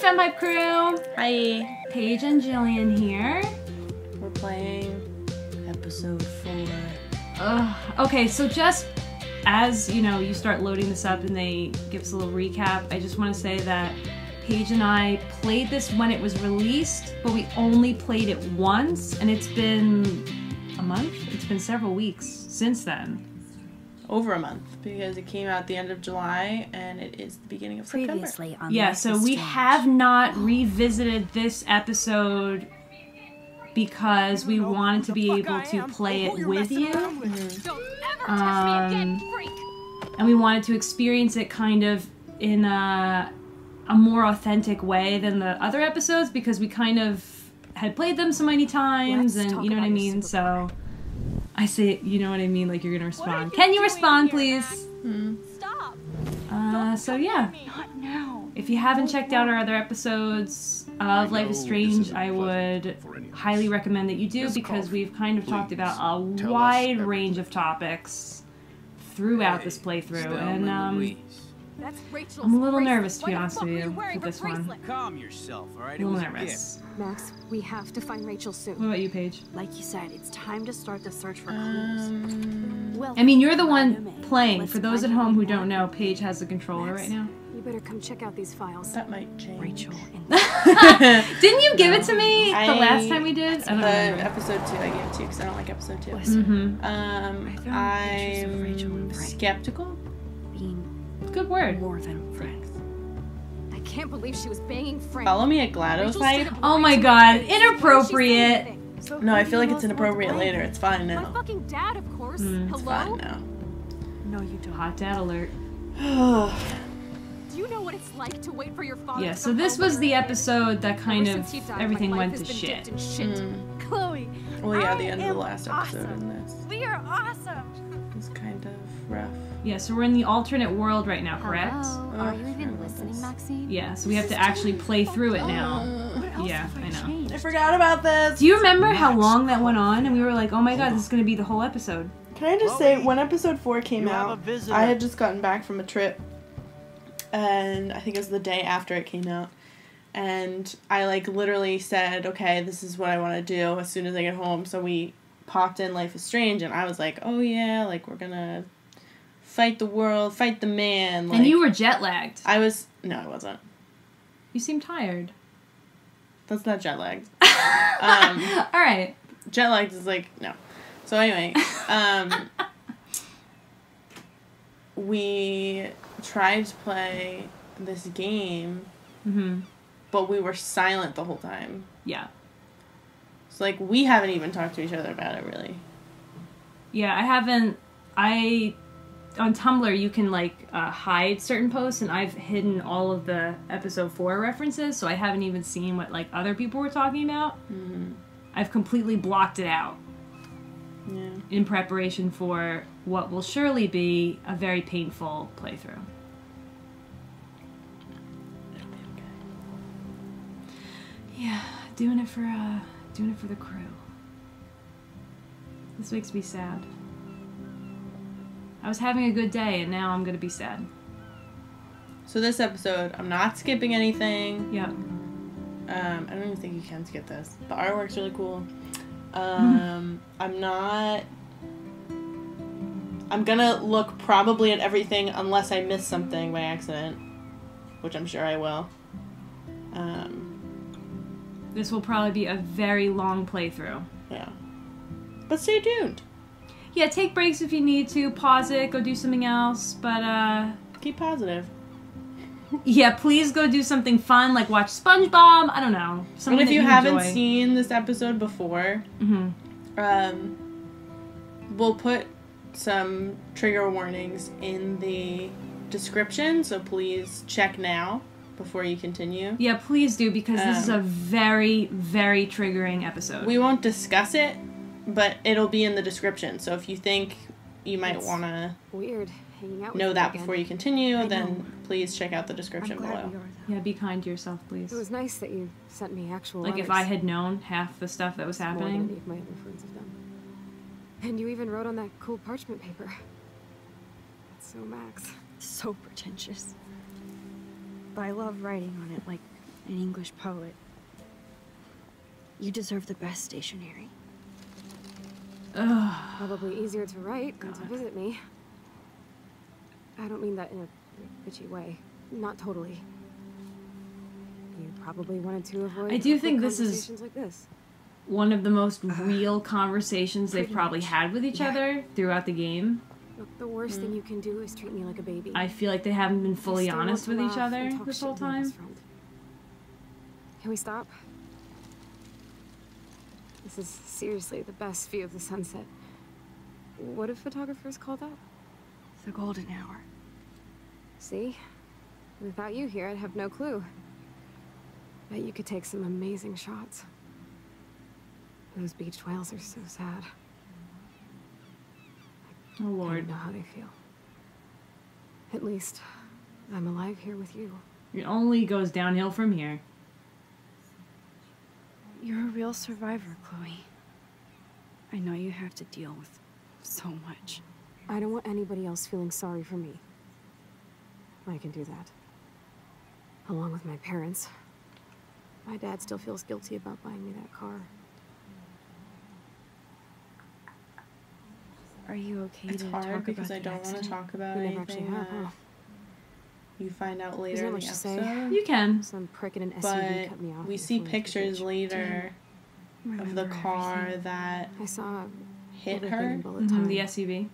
FemHype crew! Hi! Paige and Jillian here. We're playing episode 4. Okay, so just as, you know, you start loading this up and they give us a little recap, I just want to say that Paige and I played this when it was released, but we only played it once, and it's been a month? It's been several weeks since then. Over a month, because it came out the end of July, and it is the beginning of September. Yeah, so we have not revisited this episode because we wanted to be able to play it with you. And we wanted to experience it kind of in a more authentic way than the other episodes, because we kind of had played them so many times, and you know what I mean? So I say, you know what I mean, like you're gonna respond. Can you respond, please? Stop. So yeah. Not now. If you haven't checked out our other episodes of Life is Strange, I would highly recommend that you do, because we've kind of talked about a wide range of topics throughout this playthrough, and That's Rachel's I'm a little bracelet. nervous, to be Why the honest fuck with are you, wearing with her this one. bracelet? Calm yourself, alright? A It little was a nervous. Max, we have to find Rachel What soon. about you, Paige? Like you said, it's time to start the search for clues. Well, I mean, you're the one playing. For those at home who don't know, Paige has the controller right now. you better come check out these files. That might change. Rachel and Didn't you give it to me the last time we did? I don't The remember. episode 2 I gave it to you, because I don't like episode 2. Mm-hmm. I'm skeptical. being Good word. more than friends. I can't believe she was banging Frank. Follow me at GLaDOS Hype. Oh my god, inappropriate. No, I feel like it's inappropriate later. It's fine My now. fucking dad, of course. Mm. It's Hello? fine now. No, you don't. Hot dad alert. Do you know what it's like to wait for your father Yeah, to so come this home was when the you're a kid? episode that kind Ever of since you died, everything my life went has to been shit. dipped in shit. Chloe, Well, yeah, the end of the am last episode awesome. in this we are awesome. was kind of rough. Yeah, so we're in the alternate world right now, correct? Hello? Oh, Are you I even forgot about listening, this. Maxine? Yeah, so we have to actually play through it now. What else Yeah, have I know. changed? I forgot about this. Do you remember how long that went on? And we were like, oh my god, this is gonna be the whole episode. Can I just say, when episode 4 came You have out, a visitor. I had just gotten back from a trip, and I think it was the day after it came out, and I like literally said, okay, this is what I want to do as soon as I get home. So we popped in Life is Strange, and I was like, oh yeah, like we're gonna fight the world, fight the man. Like, And you were jet lagged. No, I wasn't. You seem tired. That's not jet lagged. Alright. Jet lagged is like, no. So anyway, we tried to play this game, Mm-hmm. but we were silent the whole time. Yeah. So like, we haven't even talked to each other about it, really. Yeah, I haven't. On Tumblr, you can like hide certain posts, and I've hidden all of the episode 4 references, so I haven't even seen what like other people were talking about. Mm-hmm. I've completely blocked it out Yeah. in preparation for what will surely be a very painful playthrough. It'll be okay. Yeah, doing it for the crew. This makes me sad. I was having a good day, and now I'm gonna be sad. So this episode, I'm not skipping anything. Yep. I don't even think you can skip this. The artwork's really cool. I'm gonna look probably at everything unless I miss something by accident, which I'm sure I will. This will probably be a very long playthrough. Yeah. But stay tuned. Yeah, take breaks if you need to, pause it, go do something else, but Keep positive. yeah, please go do something fun, like watch SpongeBob, I don't know. And Something if that you haven't enjoy. seen this episode before, we'll put some trigger warnings in the description, so please check now before you continue. Yeah, please do, because this is a very, very triggering episode. We won't discuss it, but it'll be in the description, so if you think you might want to Weird hanging out with know you that again. before you continue, I then know. please check out the I'm description glad below. we are, though. Yeah, be kind to yourself, please. It was nice that you sent me actual Like, if letters. I had known half the stuff that was More than any happening. of my other friends have done. And you even wrote on that cool parchment paper. That's so Max. So pretentious. But I love writing on it, like an English poet. You deserve the best stationery. Ugh. Probably easier to write than to visit me. I don't mean that in a bitchy way. Not totally. You probably wanted to avoid I do awkward think this is conversations like this. one of the most real conversations they've probably had with each other throughout the game. Look, the worst thing you can do is treat me like a baby. I feel like they haven't been fully I still honest want with to each laugh other and talk this shit whole with my time. best friend. Can we stop? This is seriously the best view of the sunset. What do photographers call that? The golden hour. See? Without you here, I'd have no clue. Bet you could take some amazing shots. Those beached whales are so sad. Oh I Lord. don't know how they feel. At least, I'm alive here with you. It only goes downhill from here. You're a real survivor, Chloe. I know you have to deal with so much. I don't want anybody else feeling sorry for me. I can do that. Along with my parents. My dad still feels guilty about buying me that car. Are you okay It's to hard talk because about I the don't want to accident? talk about We never actually anything have, that huh? you find out later Isn't in that the much to say? episode. You can. Some prick in an SUV cut me But off. we see before we took pictures it. later of the Remember car everything. that I saw hit everything her, in bullet time. The SUV.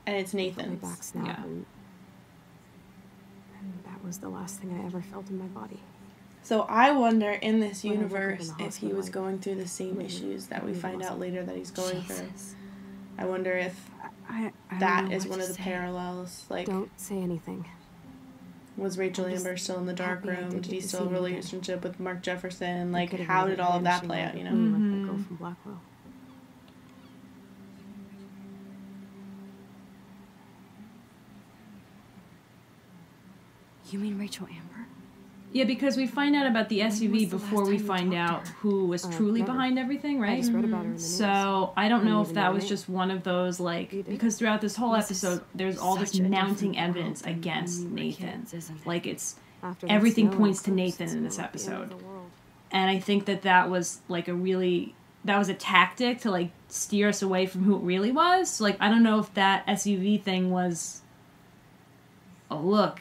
and it's My Nathan's. back snapped, Yeah. and that was the last thing I ever felt in my body. So I wonder in this When I woke up in universe the if he hospital, was I going through the same really- issues that we really find lost out it. later that he's going through. Jesus. I wonder if I don't that know is what one to of the say. parallels. Like, Don't say anything. was Rachel I'm just Amber still in the dark happy I room? did Did get he to still see have a him again. relationship with Mark Jefferson? I Like, could've how made did a all of that vanishing play light out, you of know? me like that girl Mhm. from Blackwell. You mean Rachel Amber? Yeah, because we find out about the was SUV the before last we time you find talked to out her? who was truly never. behind everything, I right? just read about her in the news. So I don't Didn't know if even that know her was name. just one of those, like, You did? because throughout this whole This is episode, there's all this such a mounting different world evidence than when against we were Nathan. kids, isn't it? Like, it's After that everything snow points to eclipse, Nathan it's in this not the end of episode. the world. And I think that that was, like, that was a tactic to, like, steer us away from who it really was. So, like, I don't know if that SUV thing was, oh, look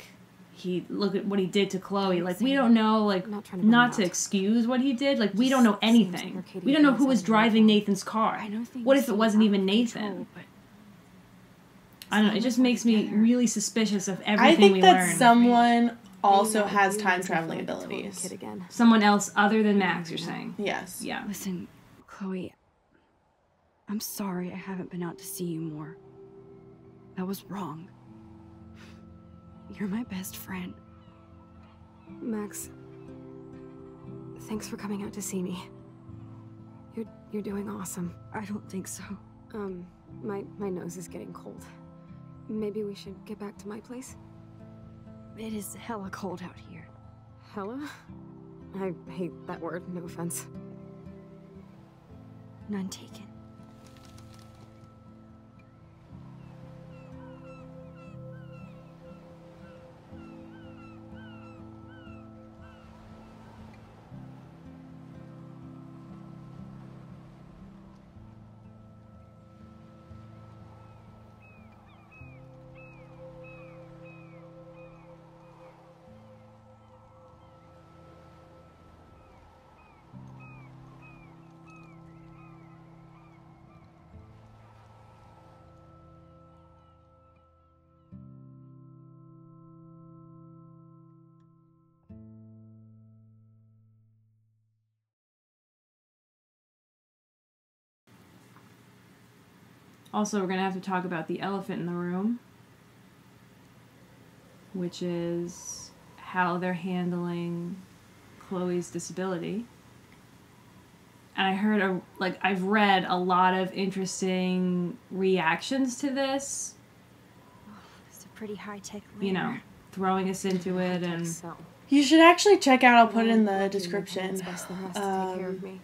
at what he did to Chloe. Like, we don't know, like, I'm not trying to not bum to you out. excuse what he did. Like, we Just don't know seems like anything. Arcadia We don't know Green's who was out of driving control. Nathan's car. I know things What if it seem wasn't out even of Nathan? control, but I don't know. It some just of makes we're me together. really suspicious of I everything think we that learn. someone also Being out has with you time makes me feel traveling like a total abilities. kid again. Someone else other than Max, you're saying? Yes. Yeah. Listen, Chloe, I'm sorry I haven't been out to see you more. That was wrong. You're my best friend. Max, thanks for coming out to see me. You're doing awesome. I don't think so. My nose is getting cold. Maybe we should get back to my place? It is hella cold out here. Hella? I hate that word, no offense. None taken. Also, we're going to have to talk about the elephant in the room, which is how they're handling Chloe's disability. And I heard, I've read a lot of interesting reactions to this, It's a pretty high-tech you know, layer. throwing us into it. And So, You should actually check out, I'll put it in I'm the lucky my description. parents' best and has to take care of me.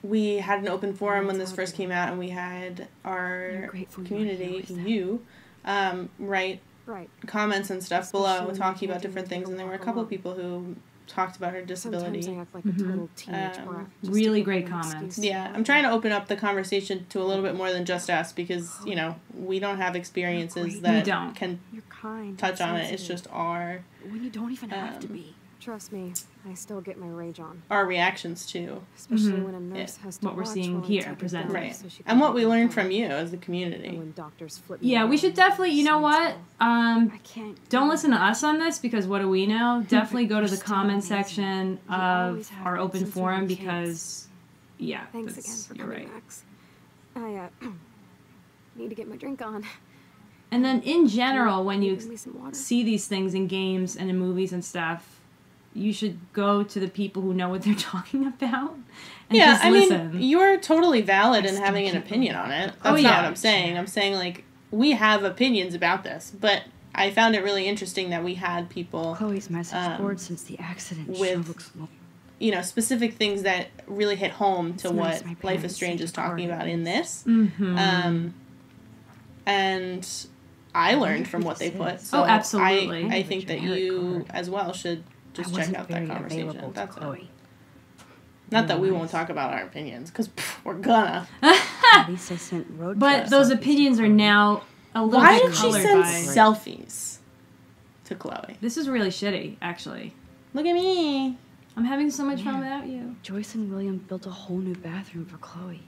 We had an open forum when this That's first hard. came out, and we had our You're grateful you were community, here with them. write Right. comments and stuff Especially below when you talking can't about do different anything things, to and there were a walk couple of alone. people who talked about her disability. Sometimes I act like a total teenage brat. just to Really give great them an comments. excuse to Yeah, lie. I'm trying to open up the conversation to a little bit more than just us because, you know, we don't have experiences that don't. can You're kind. touch and on it. It's sensitive. just our When you don't even have to be. Trust me, I still get my rage on. reactions to. Especially when a nurse has to What we're watch seeing while I here take her presented. pills Right. so she And can what we have learn fun. from you as a And community. when doctors flip me Yeah, we around, should definitely, you know what? I can't. Don't listen to us on this because what do we know? Definitely go to You're the still comment amazing. section You of always have our been open since we were forum kids. because, yeah, Thanks again that's- for you're coming, right. Max. I need to get my drink on. And then in general, when you Give me some water. see these things in games and in movies and stuff, you should go to the people who know what they're talking about and Yeah, just I listen. mean, you're totally valid in still having an can't opinion believe on it. it. That's Oh, not yeah. what I'm saying. I'm saying, like, we have opinions about this, but I found it really interesting that we had people, Chloe's message board since the accident with- sure looks you know, specific things that really hit home to It's nice what my Life parents is Strange take is a part talking in about in this. this. And I learned from who what they this put. is. So Oh, absolutely. I think that Generic you card. as well should just I check wasn't out that very conversation. available to That's it. Chloe. Not that we Nice. won't talk about our opinions, because we're gonna. At least I sent road But trip those selfies to opinions are Chloe. now a little Why bit did she colored send by... selfies to Chloe? This is really shitty, actually. Look at me. I'm having so much fun Yeah. without you. Joyce and William built a whole new bathroom for Chloe.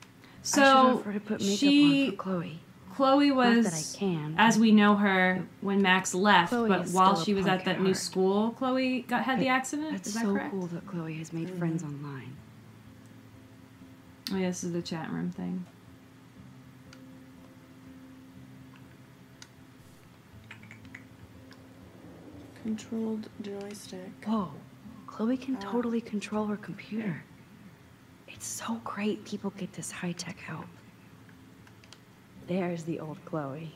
I should So, offer to put makeup she... on for Chloe. Chloe Not was, that I can. as we know her, when Max left, Chloe but is while still a she was punk at that at new heart. school, Chloe had the accident. That's Is that so correct? cool that Chloe has made friends online. Oh yeah, this is the chat room thing. Controlled joystick. Whoa, Chloe can totally control her computer. It's so great people get this high-tech help. There's the old Chloe.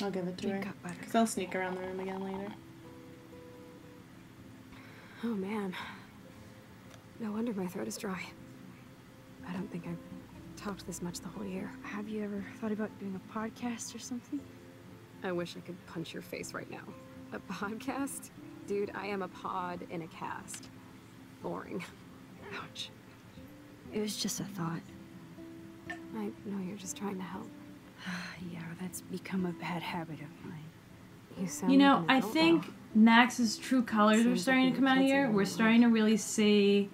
I'll give it to Drink her. up, buttercup. Because I'll sneak around the room again later. Oh man. No wonder my throat is dry. I don't think I've talked this much the whole year. Have you ever thought about doing a podcast or something? I wish I could punch your face right now. A podcast? Dude, I am a pod in a cast. Boring. Ouch. It was just a thought. I know you're just trying to help. Yeah, that's become a bad habit of mine. You sound You know, like an I adult think now. Max's true colors are Seems like starting you to come out kids here. are We're really starting to really see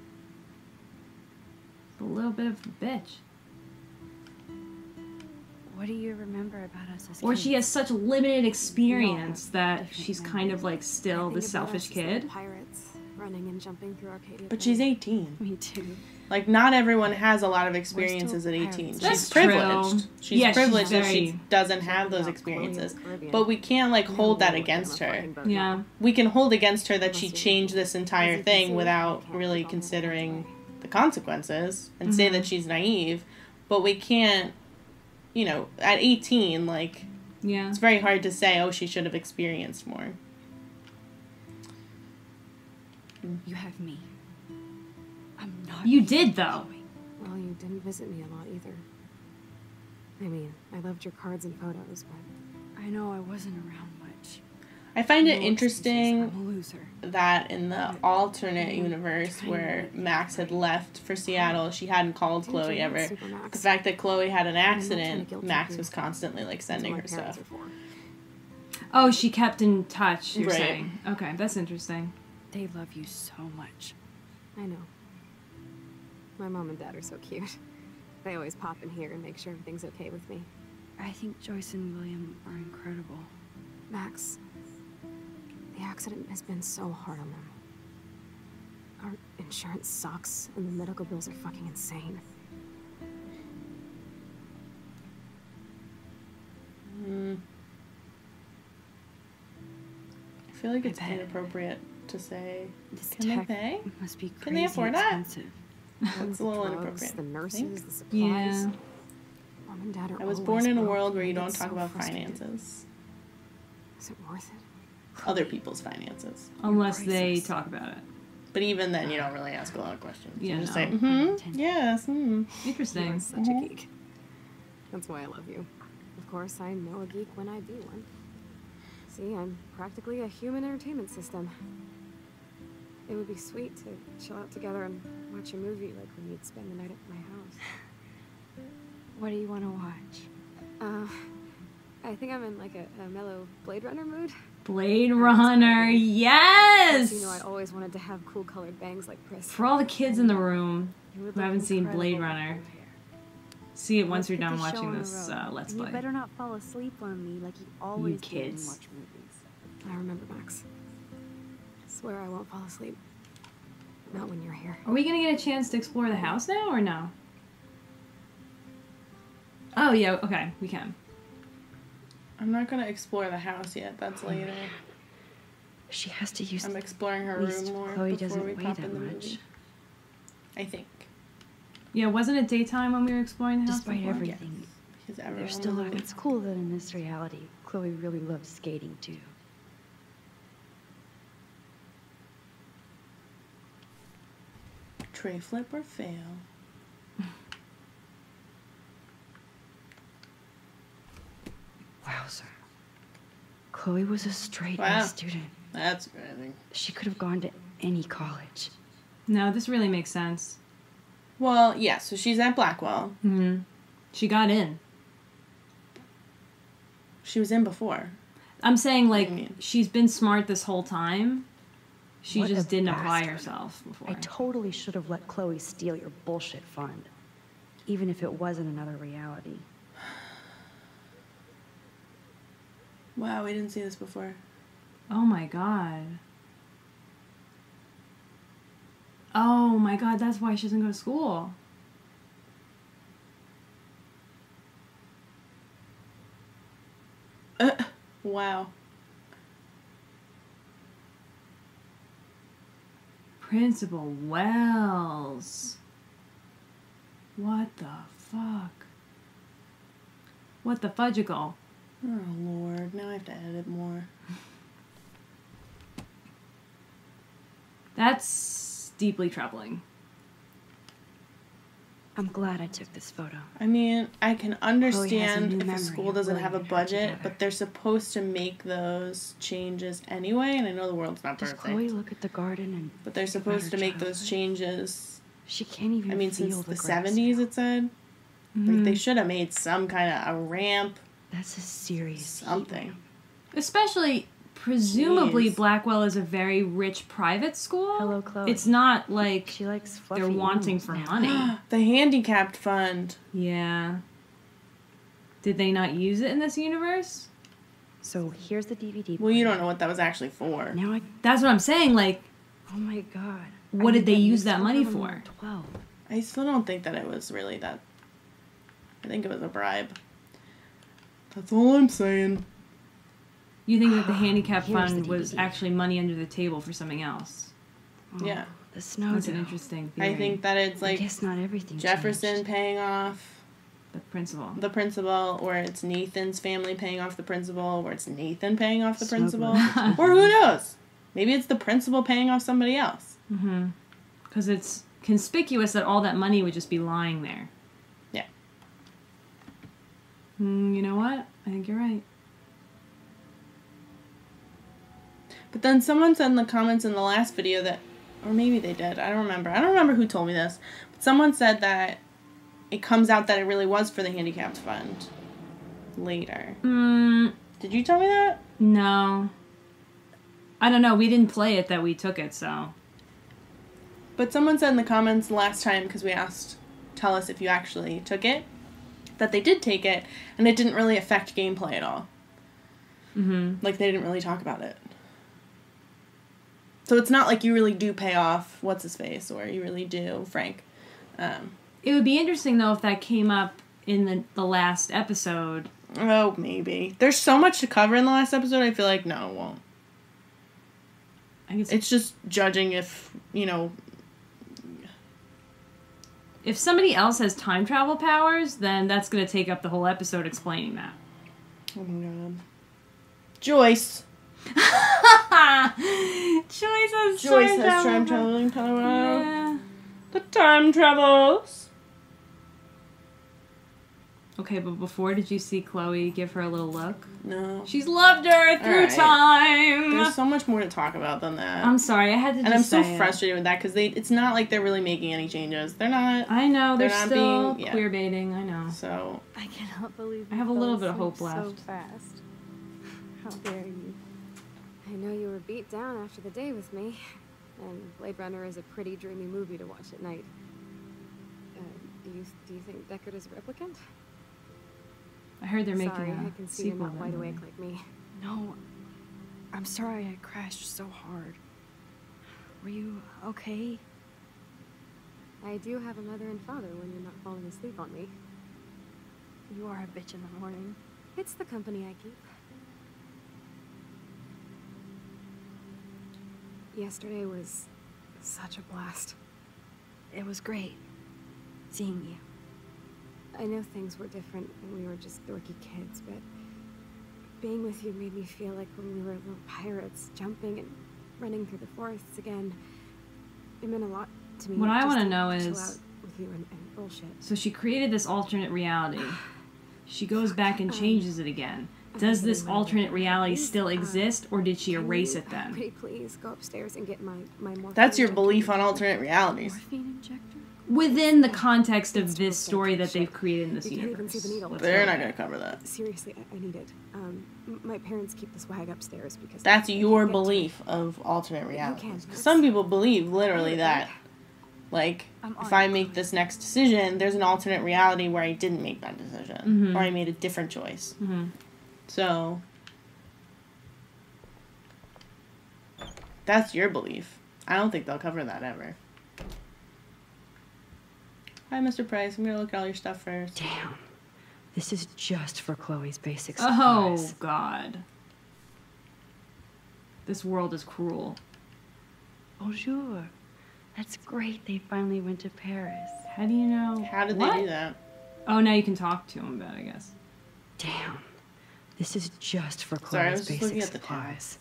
a little bit of the bitch. What do you remember about us as Or kids? she has such limited experience We all that different she's memories. kind of like still I the think about selfish us as little kid. Pirates running and jumping through Arcadia. But she's Bay. 18. Me too. Like, not everyone has a lot of experiences at pirates. 18. That's She's true. privileged. She's Yeah, she's privileged that she very- doesn't have those About Chloe in the experiences. Caribbean. But we can't, like, No hold that one against in a her. fucking boat Yeah. now. We can hold against her that she Unless you changed do. this entire As you can thing see, I without can't really keep all my hands considering away. the consequences and say that she's naive. But we can't, you know, at 18, like, Yeah. it's very hard to say, oh, she should have experienced more. You have me. I'm not. You did, though. Well, you didn't visit me a lot either. I mean, I loved your cards and photos, but I know I wasn't around much. I find it No excuses, interesting I'm a loser. that in the alternate universe where Max had left for Seattle, she hadn't called Dude, Chloe you're not ever. Super Max. The fact that Chloe had an not trying to accident, guilt Max trip you. was constantly like That's sending what her my parents stuff. are for. Oh, she kept in touch, you're Right. saying. Okay, that's interesting. They love you so much. I know. My mom and dad are so cute. They always pop in here and make sure everything's okay with me. I think Joyce and William are incredible. Max, the accident has been so hard on them. Our insurance sucks, and the medical bills are fucking insane. I feel like it's bet. inappropriate to say, This can they tech pay? must be crazy Can they afford that? expensive. That's a little Drugs, inappropriate. the I nurses, think. the supplies. Yeah. Mom and dad are I was always born in a broke, world where and you I don't get talk so about frustrated. finances. Is it worth it? Other people's finances. Unless they priceless. talk about it. But even then, you don't really ask a lot of questions. Yeah, You just no. say, yes, You Interesting. are such a geek. That's why I love you. Of course, I know a geek when I be one. See, I'm practically a human entertainment system. It would be sweet to chill out together and watch a movie like when you'd spend the night at my house. What do you want to watch? I think I'm in like a mellow Blade Runner mood. Blade Runner, yes! You know, I always wanted to have cool colored bangs like Chris. For all the kids in the room You would who look haven't seen incredible Blade with Runner, gold hair. see it once Let's you're get done the show watching on the this road. Let's And Play. you better not fall asleep on me like you always do when you kids. watch movies. I remember, Max. I swear I won't fall asleep. Not when you're here. Are we gonna get a chance to explore the house now or no? Oh yeah, okay, we can. I'm not gonna explore the house yet. That's later. She has to use. I'm exploring her At least room more Chloe before doesn't we weigh pop that in the much. movie. I think. Yeah, wasn't it daytime when we were exploring the house? Despite before? everything, Because everyone there's still. was It's cool that in this reality, Chloe really loves skating too. tray flip or fail. Wowzer. Chloe was a straight Wow. A student. That's amazing. She could have gone to any college. No, this really makes sense. Well, yeah, so she's at Blackwell. Hmm. She got in. She was in before. I'm saying, like, What do you mean? she's been smart this whole time. She What just a didn't apply bastard. herself before. I totally should have let Chloe steal your bullshit fund. Even if it wasn't another reality. Wow, we didn't see this before. Oh my god. Oh my god, that's why she doesn't go to school. Wow. Principal Wells. What the fuck? What the fudgicle? Oh, Lord. Now I have to edit more. That's deeply troubling. I'm glad I took this photo. I mean, I can understand new if a memory school of doesn't Willie have a and her budget, together. but they're supposed to make those changes anyway, and I know the world's not Does perfect. Chloe look at the garden and But they're think about supposed her to make those childhood? changes. She can't even I mean, feel since the grass 70s, now. it said. Like, they should have made some kind of a ramp, That's a serious something. heat. Especially, presumably, Jeez. Blackwell is a very rich private school. Hello, Chloe. It's not like She likes fluffy they're wanting animals for now. money. The handicapped fund. Yeah. Did they not use it in this universe? So here's the DVD. Well, you player. don't know what that was actually for. Now I. That's what I'm saying. Like, Oh my god. What I did they need use that this money photo when for? I'm 12. I still don't think that it was really that. I think it was a bribe. That's all I'm saying. you think that the handicap Here's the fund was DVD. actually money under the table for something else? Oh, Yeah. The snow That's an dough. interesting theory. I think that it's I like guess not everything Jefferson changed. paying off the principal. the principal, or it's Nathan's family paying off the principal, or it's Nathan paying off the Snow principal. globes. Or who knows? Maybe it's the principal paying off somebody else. Mm-hmm. Because it's conspicuous that all that money would just be lying there. Yeah. You know what? I think you're right. But then someone said in the comments in the last video that, or maybe they did, I don't remember. I don't remember who told me this. But someone said that it comes out that it really was for the handicapped fund later. Did you tell me that? No. I don't know. We didn't play it that we took it, so. But someone said in the comments last time, because we asked, tell us if you actually took it, that they did take it, and it didn't really affect gameplay at all. Mm-hmm. Like, they didn't really talk about it. So it's not like you really do pay off what's-his-face, or you really do Frank. It would be interesting, though, if that came up in the last episode. Oh, maybe. There's so much to cover in the last episode, I feel like, no, it won't. I guess It's just judging if, you know... if somebody else has time travel powers, then that's going to take up the whole episode explaining that. Oh my god. Joyce! Joyce has time traveling power. Yeah. The time travels! Okay, but before, did you see Chloe give her a little look? No. She's loved her through Alright. time. There's so much more to talk about than that. I'm sorry, I had to. And I'm just so say frustrated with that because it's not like they're really making any changes. They're not. I know they're not still being- yeah. queer baiting. I know. So I cannot believe I have a you little fell bit of hope asleep so left. fast. How dare you? I know you were beat down after the day with me, and Blade Runner is a pretty dreamy movie to watch at night. Do you think Deckard is a replicant? I heard they're making Sorry, a I can see you're sequel. not to wide that awake movie. like me. No, I'm sorry I crashed so hard. Were you okay? I do have a mother and father when you're not falling asleep on me. You are a bitch in the morning. It's the company I keep. Yesterday was such a blast. It was great seeing you. I know things were different when we were just dorky kids, but being with you made me feel like when we were little pirates, jumping and running through the forests again. It meant a lot to me. What I just wanna to know chill is- out with you and bullshit. So she created this alternate reality. She goes back and changes it again. Does this alternate reality still exist, or did she erase it then? Pretty please go upstairs and get my morphine that's your injector. belief on alternate realities. Morphine injector? Within the context of this story that they've created in this You can't even see universe. the needle. Let's They're go not there. gonna cover that. Seriously, I need it. My parents keep the swag upstairs because That's they your can't get to it. belief of alternate can. realities. 'Cause some people believe literally that, like, I'm if on I it. make this next decision, there's an alternate reality where I didn't make that decision, Mhm. or I made a different choice. Mhm. So that's your belief. I don't think they'll cover that ever. Hi, Mr. Price. I'm gonna look at all your stuff first. Damn. This is just for Chloe's basic Oh, supplies. God. This world is cruel. Bonjour. That's great they finally went to Paris. How do you know? How did What? they do that? Oh, now you can talk to him about it, I guess. Damn. This is just for Sorry, I Chloe's was just basic looking at the supplies.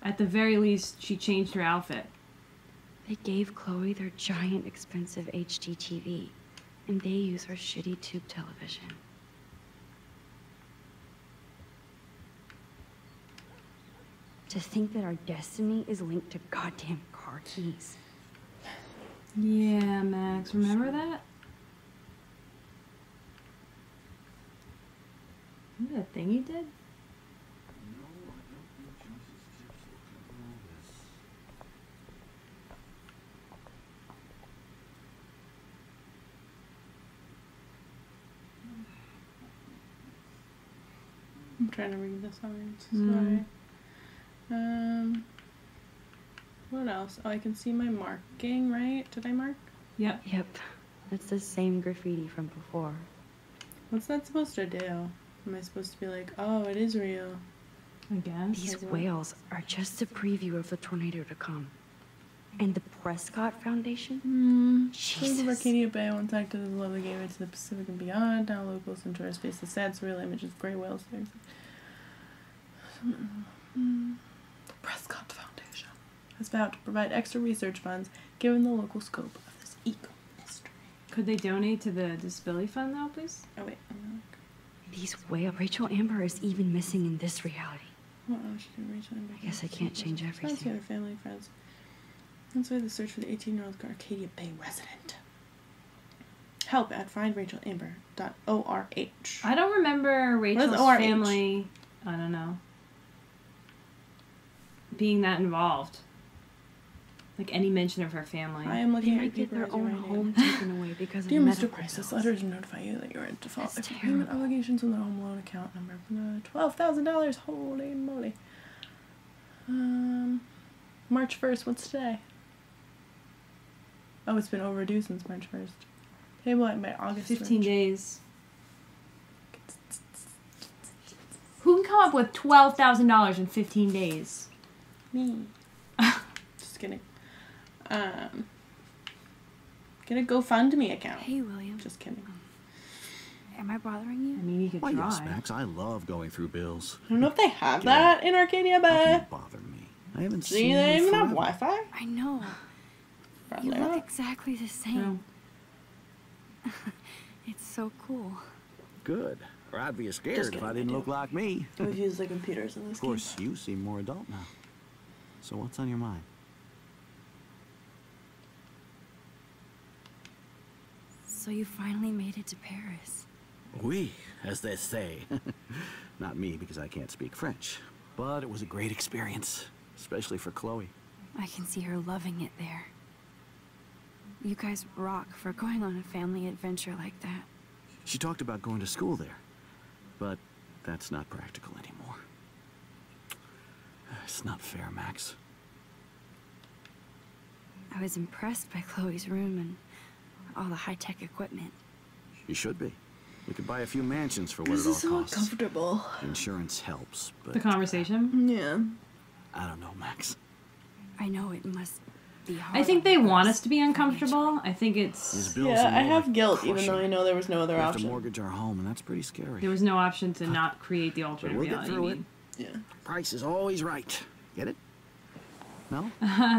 At the very least, she changed her outfit. They gave Chloe their giant expensive HD TV, and they use her shitty tube television. To think that our destiny is linked to goddamn car keys. Yeah, Max. Remember that? Remember that thing you did? I'm trying to read the signs. Mm. Sorry. What else? Oh, I can see my marking, right? Did I mark? Yep. Yep, that's the same graffiti from before. What's that supposed to do? Am I supposed to be like, oh, it is real? I guess. These whales are just a preview of the tornado to come. And the Prescott Foundation? Shores of Arcadia Bay once acted as a lovely gateway to the Pacific and beyond. Now locals and tourists face the sad, surreal images of gray whales there. The Prescott Foundation has vowed to provide extra research funds given the local scope of this eco-mystery. Could they donate to the disability fund now, please? Oh, wait. These whales. Rachel Amber is even missing in this reality. What else should do, Rachel? I guess I can't change Friends, everything. other family, friends. That's why the search for the 18-year-old Arcadia Bay resident. Help at findrachelamber.org. I don't remember Rachel's ORH? family. I don't know. Being that involved. Like any mention of her family. I am They looking might at get their own home taken away because of Dear Mr. medical Price, this bills. letter is to notify you that you are in default. That's If payment terrible. obligations on the home loan account number $12,000. Holy moly. March 1st. What's today? Oh, it's been overdue since March 1st. Payable by August 15 1st. days. Who can come up with $12,000 in 15 days? Me. Just kidding. Get a GoFundMe account. Hey, William. Just kidding. Am I bothering you? I mean, you could Why, try. yes, Max. I love going through bills. I don't know if they have that in Arcadia How Bay. can you bother me? I haven't See, seen they you even have forever. Wi-Fi? I know. Probably You look not. exactly the same. It's so cool. Good. Or I'd be Just scared if kidding, I I didn't do. look like me. We've used the computers in this Of course, you seem more adult now. So what's on your mind? So you finally made it to Paris. Oui, as they say. Not me, because I can't speak French. But it was a great experience, especially for Chloe. I can see her loving it there. You guys rock for going on a family adventure like that. She talked about going to school there, but that's not practical anymore. It's not fair, Max. I was impressed by Chloe's room and all the high-tech equipment. You should be. We could buy a few mansions for what This it all is so costs. uncomfortable. Insurance helps, but The conversation. Yeah. I don't know, Max. I know it must be hard. I think on they you want guys us to be uncomfortable. I think These it's bills Yeah, are I more have like guilt even crushing. though I know there was no other We have to option. mortgage our home, and that's pretty scary. there was no option to not create the alternate we'll get reality. through you it. mean. Yeah. Price is always right. Get it? No?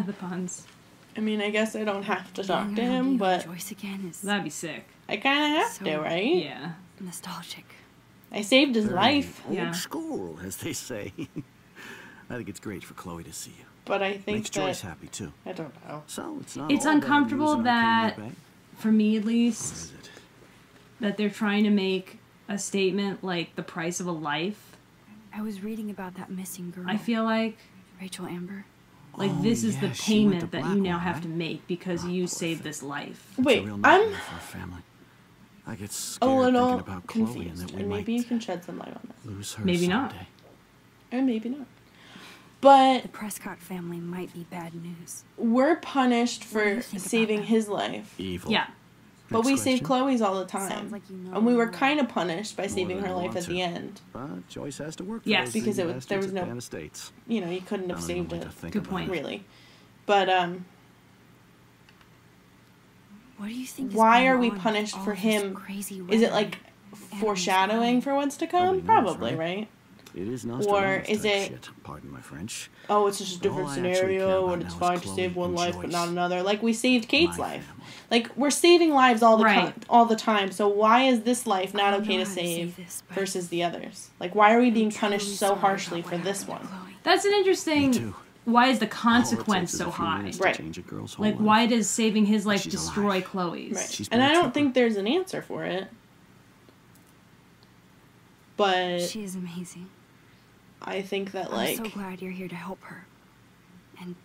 The puns. I mean, I guess I don't have to talk Hanging to around him, you and but Joyce again is That'd be sick. I kind of have So- to, right? Yeah. nostalgic. I saved his Very life, old Yeah. school, as they say. I think it's great for Chloe to see you. but I think Makes that Joyce happy, too. I don't know. So it's not It's all bad uncomfortable news in Arcadia that- Bay. For me, at Or least, is it? that they're trying to make a statement like the price of a life. I was reading about that missing girl. I feel like Rachel Amber. Oh, this is yeah, the she went payment to that you now Blackwater, have right? to make because Ah, you poor saved thing. this life. It's a Wait, real I'm nightmare for a family. I get a scared little thinking about Chloe and confused, that we and might maybe you can shed some light on that. lose her Maybe not. someday. Or maybe not. But The Prescott family might be bad news. we're punished What do you for think about saving that? his life. Evil. Yeah. But Next we save question. Chloe's all the time. Sounds like you know And we were more. kind of punished by More saving than her I life want at the to. end. But Joyce has to work for Yes. those Because greedy there was bastards no- at Pan Estates. You know, you couldn't I have don't even saved like it, to think Good about point. it. really. But What do you think? why is are going we on with punished all for this him? Crazy is it weather like and foreshadowing animals for what's to come? Nobody knows, Probably, right? right? It is Or Nostradamus is type it- shit. Pardon my French. Oh, it's just a All different I actually care scenario, about and it's now is fine to Chloe save one and life but Joyce. not another. Like we saved Kate's My life. family. Like we're saving lives all the Right. all the time. So why is this life I not don't okay know to how to say save this, but versus the others? Like why are we being I'm truly punished so sorry harshly about for what this happened to one? Chloe. That's an Me interesting. too. Why is the All it consequence takes is so a few high? minutes Right. to change a girl's whole Like, life. why does saving his life She's destroy alive. Chloe's? Right. She's And been I a don't trooper. think there's an answer for it. But She is amazing. I think that like I'm so glad you're here to help her. And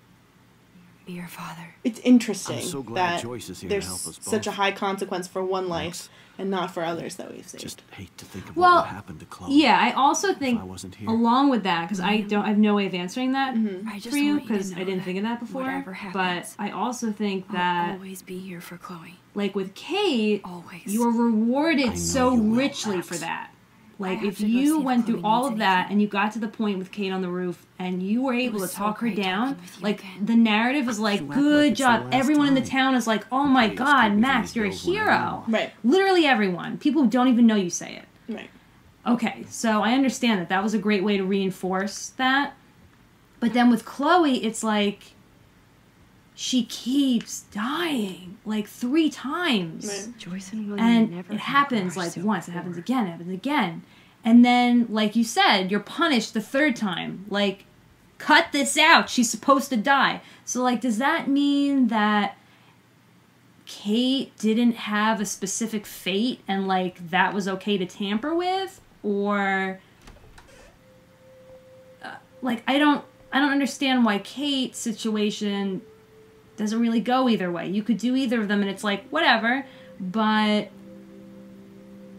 be her father. it's interesting I'm so glad that Joyce is here to there's help us such a both. high consequence for one life Thanks. and not for others that we've saved. Just hate to think of Well, what would happen to Chloe. Yeah, I also think I wasn't here. along with that, because I have no way of answering that I just for you, want to because I know didn't think of that before. whatever happens, But I also think I'll that, always be here for Chloe. like with Kate, Always. you're I rewarded know so you will, richly Max. for that. Like have if to go you see if went through Chloe all needs of that anything. and you got to the point with Kate on the roof and you were able to was so talk her great down, talking with you like again. the narrative is like, You act like good it's the job. last Everyone in the time. town is like, oh my Please God, keep me Max, these you're a bills whenever you hero. want. Right. Literally everyone. People who don't even know you say it. Right. Okay, so I understand that. That was a great way to reinforce that. But then with Chloe, it's like she keeps dying like 3 times. Right. Joyce and William And never it had a happens garage like sale once, it before. happens again, it happens again. And then, like you said, you're punished the 3rd time. Like, cut this out. She's supposed to die. So, like, does that mean that Kate didn't have a specific fate and, like, that was okay to tamper with? Or, like, I don't understand why Kate's situation doesn't really go either way. You could do either of them and it's like, whatever. But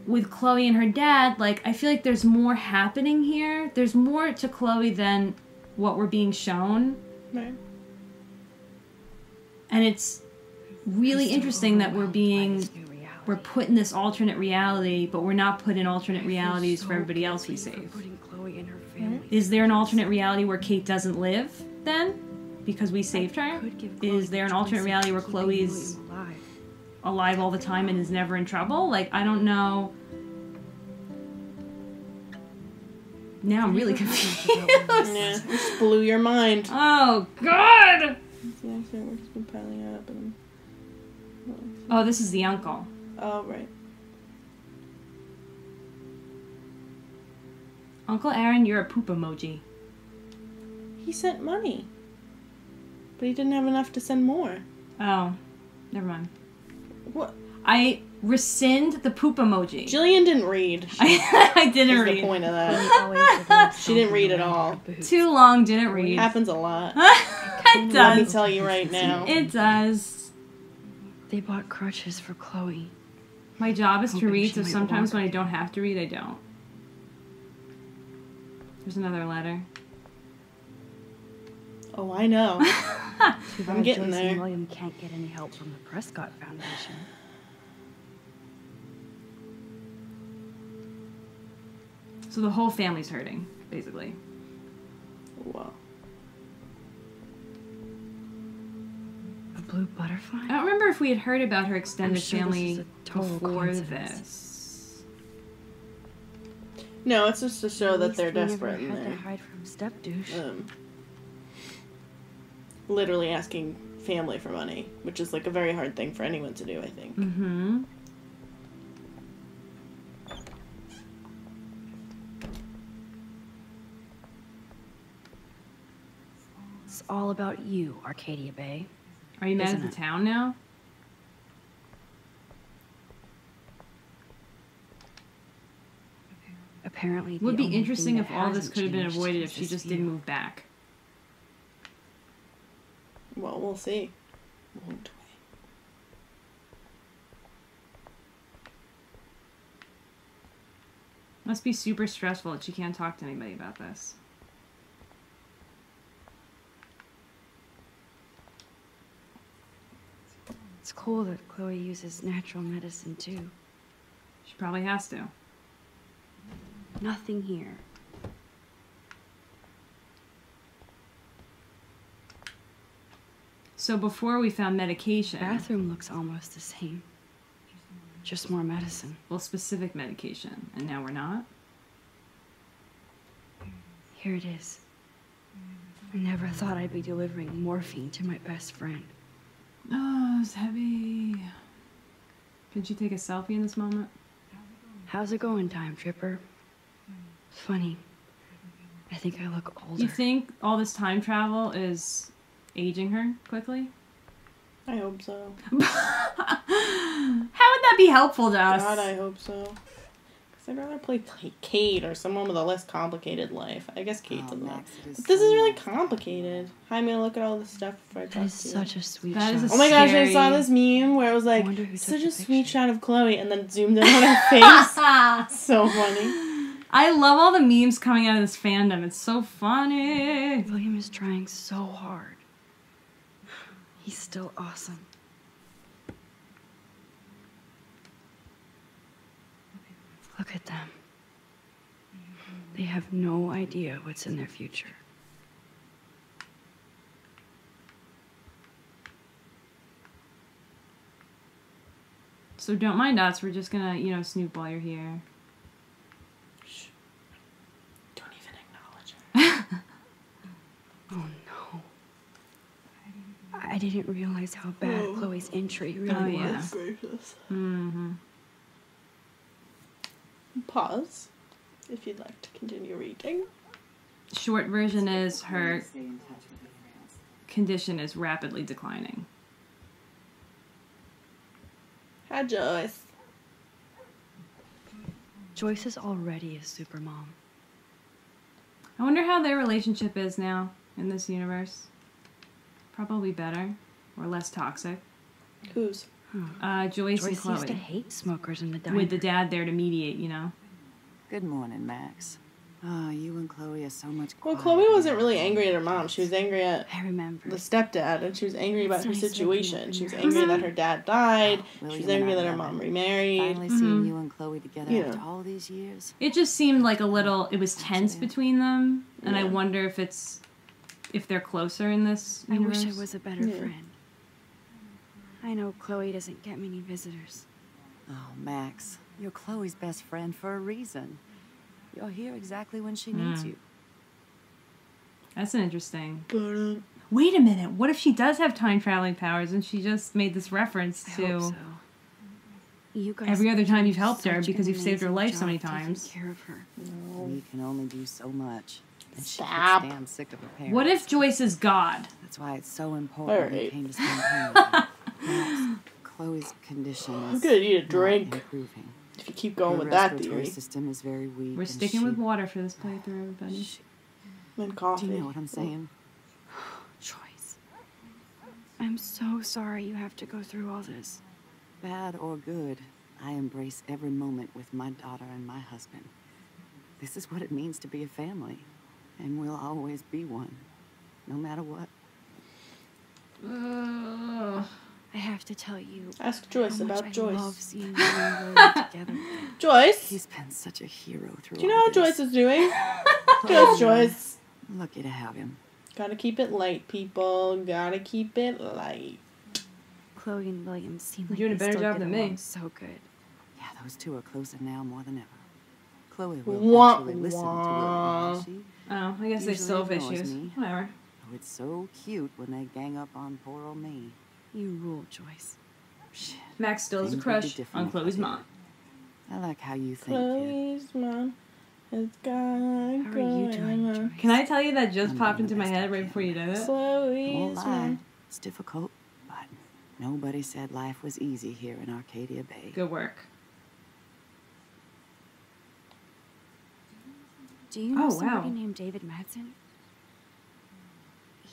with Chloe and her dad, like, I feel like there's more happening here. There's more to Chloe than what we're being shown. Right. And it's really I'm so interesting that we're overwhelmed by being, this new reality. we're put in this alternate reality, but we're not put in alternate I feel realities so for everybody else we guilty for save. putting Chloe and her family. Is there an alternate reality where Kate doesn't live then? Because we saved her? Could give Chloe Is there an the alternate choice reality of where keeping Chloe's William alive. alive all the time and is never in trouble? Like, I don't know. Now I'm really confused. Yeah, just blew your mind. Oh, God! The accident work has been piling up and... Oh, this is the uncle. Oh, right. Uncle Aaron, you're a poop emoji. He sent money. But he didn't have enough to send more. Oh, never mind. What? I rescind the poop emoji. Jillian didn't read. I didn't That's read. the point of that. She didn't read at all. Too long, didn't read. It happens a lot. It Let me does. tell you right now. It does. They bought crutches for Chloe. My job is to Hoping read, she so might sometimes walk. when I don't have to read, I don't. There's another letter. Oh, I know. Too I'm bad getting Joyce there. and William can't get any help from the Prescott Foundation. So the whole family's hurting, basically. Wow. A blue butterfly? I don't remember if we had heard about her extended sure this family is a total before coincidence. this. No, it's just to show At that least they're we never desperate and had to they're hide from step douche. literally asking family for money, which is like a very hard thing for anyone to do, I think. Mm-hmm. It's all about you, Arcadia Bay. Are you mad Isn't at the it? town now? Apparently, the Would be only interesting thing if that all this hasn't could have been changed avoided is if she this just view. didn't move back. Well, we'll see. Won't we? Must be super stressful that she can't talk to anybody about this. It's cool that Chloe uses natural medicine too. She probably has to. Nothing here. So before we found medication, Bathroom looks almost the same. Just more medicine. well, specific medication, and now we're not. Here it is. I never thought I'd be delivering morphine to my best friend. Oh, it's heavy. Could you take a selfie in this moment? How's it going, Time Tripper? It's funny. I think I look older. You think all this time travel is aging her quickly? I hope so. How would that be helpful to us? God, I hope so. Because I'd rather play Kate or someone with a less complicated life. I guess Kate's a lot. But this is really complicated. I'm going to look at all this stuff before I talk That is to you. such a sweet That is shot. a Oh my gosh, I scary- saw this meme where it was like, wonder who took such the a sweet picture. shot of Chloe, and then zoomed in on her face. So funny. I love all the memes coming out of this fandom. It's so funny. William is trying so hard. He's still awesome. Look at them. They have no idea what's in their future. So don't mind us. We're just gonna, you know, snoop while you're here. Shh. Don't even acknowledge her. Oh no. I didn't realize how bad Chloe's entry really yeah. was. Gracious. Mm-hmm. Pause if you'd like to continue reading. Short version is her condition is rapidly declining. Hi, Joyce. Joyce is already a super mom. I wonder how their relationship is now in this universe. Probably better or less toxic. Who's? Joyce and Joyce Chloe. used to hate smokers in the diner. With the dad there to mediate, you know. Good morning, Max. Ah, you and Chloe are so much Well, quieter Chloe wasn't now. really angry at her mom. She was angry at I remember. the stepdad, and she was angry about It's her nice living situation. up She in was your angry house. that her dad died. Oh, She was William angry and that I her love mom it. remarried. Finally seeing you and Chloe together You after know. all these years. It just seemed like a little. It was tense between them, and I Yeah. wonder if they're closer in this I universe. wish I was a better Yeah. friend. I know Chloe doesn't get many visitors. Oh, Max, you're Chloe's best friend for a reason. You're here exactly when she needs you. That's an interesting. But, Wait a minute. What if she does have time traveling powers and she just made this reference I to hope so. You guys every other time you've helped her such because an you've saved her amazing life so many job taking times. care of her. We can only do so much. And she Stop. can't stand sick of her parents. What if Joyce is God? That's why it's so important we Alright. came to spend time with you. Max, Chloe's condition I'm is gonna need a not drink improving. if you keep going Her with that respiratory theory. system is very weak. We're and sticking she- with water for this playthrough, everybody. And Do coffee. you know what I'm saying? Joyce. I'm so sorry you have to go through all this. Bad or good, I embrace every moment with my daughter and my husband. This is what it means to be a family, and we'll always be one, no matter what. I have to tell you Ask Joyce how much about I Joyce. love seeing you and Lily together. Joyce, He's been such a hero through do you know all how Joyce this. is doing? Good, Joyce. Lucky to have him. Gotta keep it light, people. Gotta keep it light. Chloe and William seem like You're doing a they better still job get than me. along so good. Yeah, those two are closer now more than ever. Chloe will Wah, actually listen to wah. William, won't she? Oh, I guess they Usually still have ignores issues. me. Whatever. Oh, it's so cute when they gang up on poor old me. You rule, Joyce. Shit. Max still has a Things would be crush different on if I Chloe's did. mom. I like how you think, kid. Chloe's mom has got How are you doing, Joyce? Can I tell you that just I'm popped doing into the my best I head right can. before you did it? I won't Chloe's lie. mom. It's difficult, but nobody said life was easy here in Arcadia Bay. Good work. Do you know Oh, somebody wow. named David Madsen?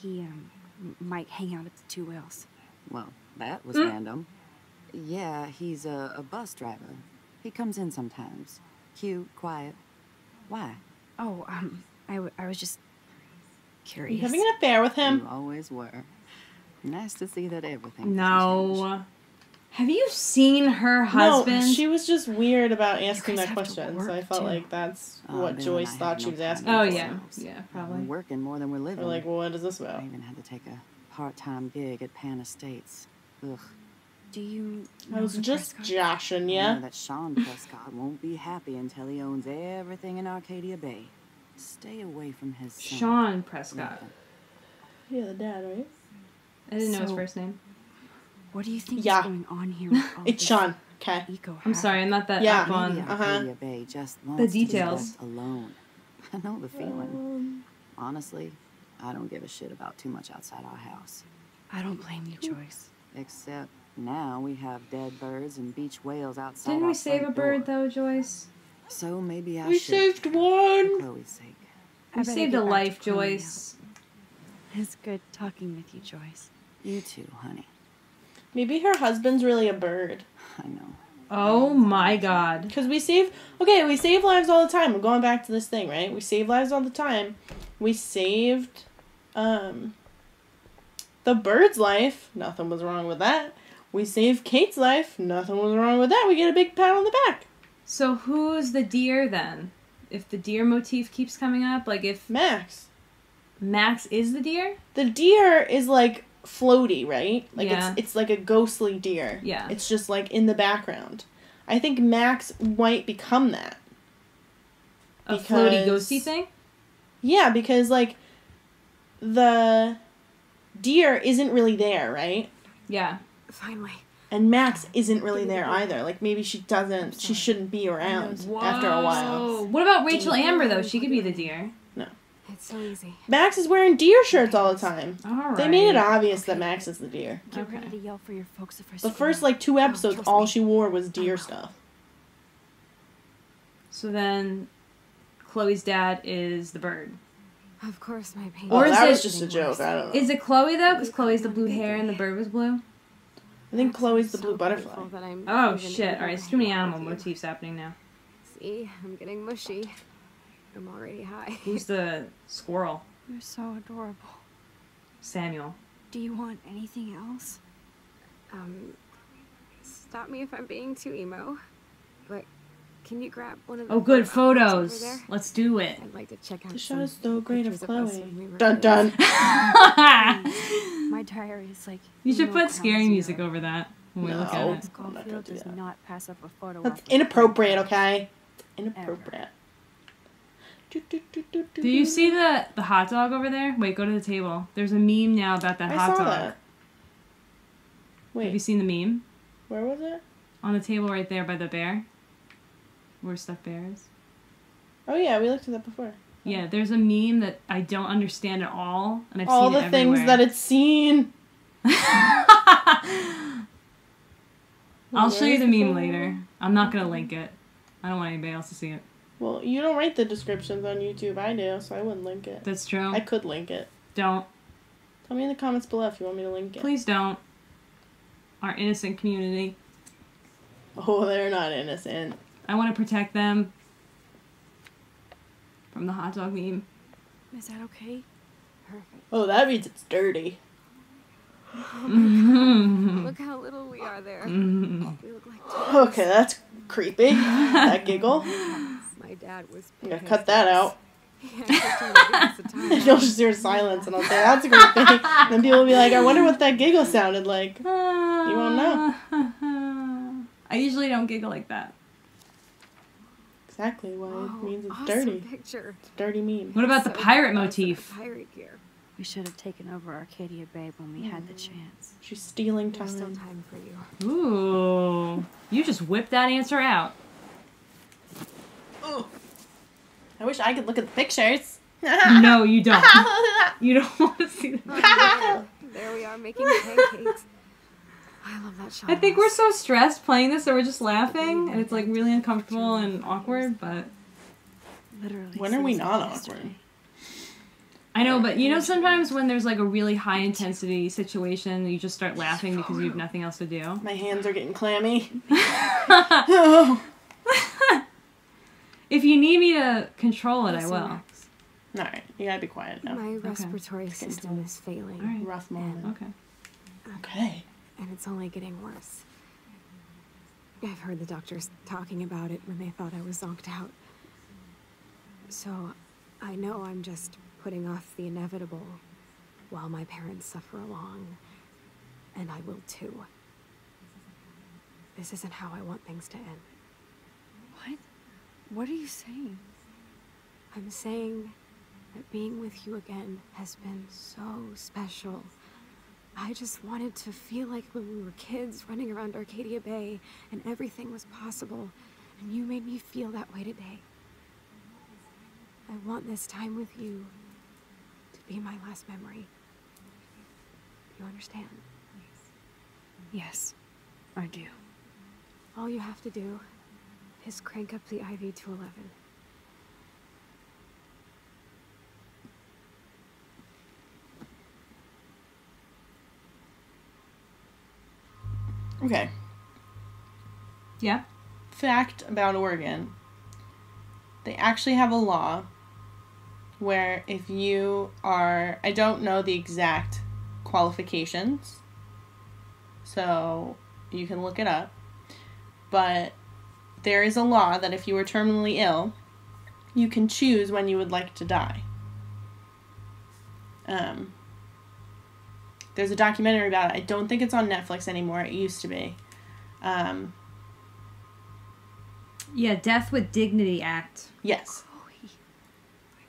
He, might hang out at the Two Whales. Well, that was random. Yeah, he's a bus driver. He comes in sometimes. Cute, quiet. Why? Oh, I was just Are curious. you having an affair with You him? always were. Nice to see that everything doesn't change. No. Have you seen her husband? No, she was just weird about asking guys that have to question, so work, I felt too. like that's Oh, what Ben Joyce and I thought have she no was time asking. Oh, for. yeah. Yeah, We're probably. working more than we're living. We're like, well, what is this I about? even had to take a part-time gig at Pan Estates. Ugh. Do you I know was the just Prescott? joshing I ya. know that Sean Prescott won't be happy until he owns everything in Arcadia Bay. Stay away from his son. Sean Prescott. Yeah, the dad, right? I didn't know his So- first name. What do you think Yeah. is going on here with all It's this Sean. Okay. eco I'm sorry, I'm not that Yeah. up Maybe on. Arcadia Bay just wants details. to be left alone. I know the feeling. Honestly, I don't give a shit about too much outside our house. I don't blame you, Joyce. Except now we have dead birds and beach whales outside Didn't our we save a front bird door. though, Joyce? So maybe I We should, saved for one. Chloe's sake. I We better saved get a back to life, Chloe now. Joyce. It's good talking with you, Joyce. You too, honey. Maybe her husband's really a bird. I know. Oh my god. Because we save lives all the time. We're going back to this thing, right? We save lives all the time. We saved, the bird's life. Nothing was wrong with that. We saved Kate's life. Nothing was wrong with that. We get a big pat on the back. So who's the deer then? If the deer motif keeps coming up, like if Max. Max is the deer? The deer is like floaty, right? Like Yeah. it's like a ghostly deer. Yeah. It's just like in the background. I think Max might become that. A floaty Because- ghosty thing? Yeah, because like the deer isn't really there, right? Yeah. Finally. And Max isn't really there either. Like maybe she shouldn't be around after a while. Whoa. What about Rachel Amber though? She could be the deer. It's so easy. Max is wearing deer shirts all the time. Alright. They made it obvious that Max is the deer. Get Okay. ready to yell for your folks if I The scream. first like 2 episodes, trust all me. she wore was deer stuff. So then Chloe's dad is the bird. Of course, my pain. Or Oh, is that it- was just a joke. I don't know. Is it Chloe though? Because Chloe's the blue hair and the bird was blue? I think Chloe's the blue butterfly. Oh shit. Alright, it's too many animal motifs happening now. See, I'm getting mushy. I'm already high. Who's the squirrel? You're so adorable. Samuel. Do you want anything else? Stop me if I'm being too emo, but can you grab one of the Oh good, photos over photos. there? Let's do it. I'd like to check out The shot some is so great of pictures us Chloe. when we were Dun kids. dun. My diary is like. You should emo put ground scary music zero. over that when we look No. at it. I'm not gonna Caulfield do does that. not pass up a photo. That's op of inappropriate, photos. okay? Inappropriate. Do you see the hot dog over there? Wait, go to the table. There's a meme now about that hot dog. That. Wait. Have you seen the meme? Where was it? On the table right there by the bear. Where stuffed bear is. Oh yeah, we looked at that before. Yeah, there's a meme that I don't understand at all, and I've all seen it the everywhere. things that it's seen. I'll show you the meme later. I'm not gonna link it. I don't want anybody else to see it. Well, you don't write the descriptions on YouTube. I do, so I wouldn't link it. That's true. I could link it. Don't. Tell me in the comments below if you want me to link it. Please don't. Our innocent community. Oh, they're not innocent. I want to protect them from the hot dog meme. Is that okay? Perfect. Oh, that means it's dirty. Look how little we are there. We look like twins. Okay, that's creepy. That giggle. My dad was. I'm gonna cut that out. Yeah, they're trying to give us a time You'll out. just hear silence, and I'll say, that's creepy. Then people will be like, I wonder what that giggle sounded like. You won't know. I usually don't giggle like that. Exactly why Oh, it means it's awesome dirty. Picture. It's a dirty meme. What about the So pirate awesome motif? Pirate gear. We should have taken over Arcadia Bay when we had the chance. She's stealing There's still time. time for you. Ooh. You just whipped that answer out. Ooh. I wish I could look at the pictures. No, you don't. You don't want to see that. There we are making pancakes. I love that shot. I think we're so stressed playing this that we're just laughing, and it's like really uncomfortable and awkward, but... Literally. When are we since not yesterday. awkward? I know, but you know sometimes when there's like a really high intensity situation, you just start laughing because you have nothing else to do. My hands are getting clammy. If you need me to control it, I will. Alright, you gotta be quiet now. My respiratory system is failing. All right. Rough moment. Okay. Okay. And it's only getting worse. I've heard the doctors talking about it when they thought I was zonked out. So, I know I'm just putting off the inevitable while my parents suffer along. And I will too. This isn't how I want things to end. What? What are you saying? I'm saying that being with you again has been so special. I just wanted to feel like when we were kids running around Arcadia Bay and everything was possible, and you made me feel that way today. I want this time with you to be my last memory. You understand? Yes, I do. All you have to do is crank up the IV to 11. Okay. Yeah? Fact about Oregon. They actually have a law where if you are... I don't know the exact qualifications, so you can look it up. But there is a law that if you were terminally ill, you can choose when you would like to die. There's a documentary about it. I don't think it's on Netflix anymore. It used to be. Yeah, Death with Dignity Act. Yes.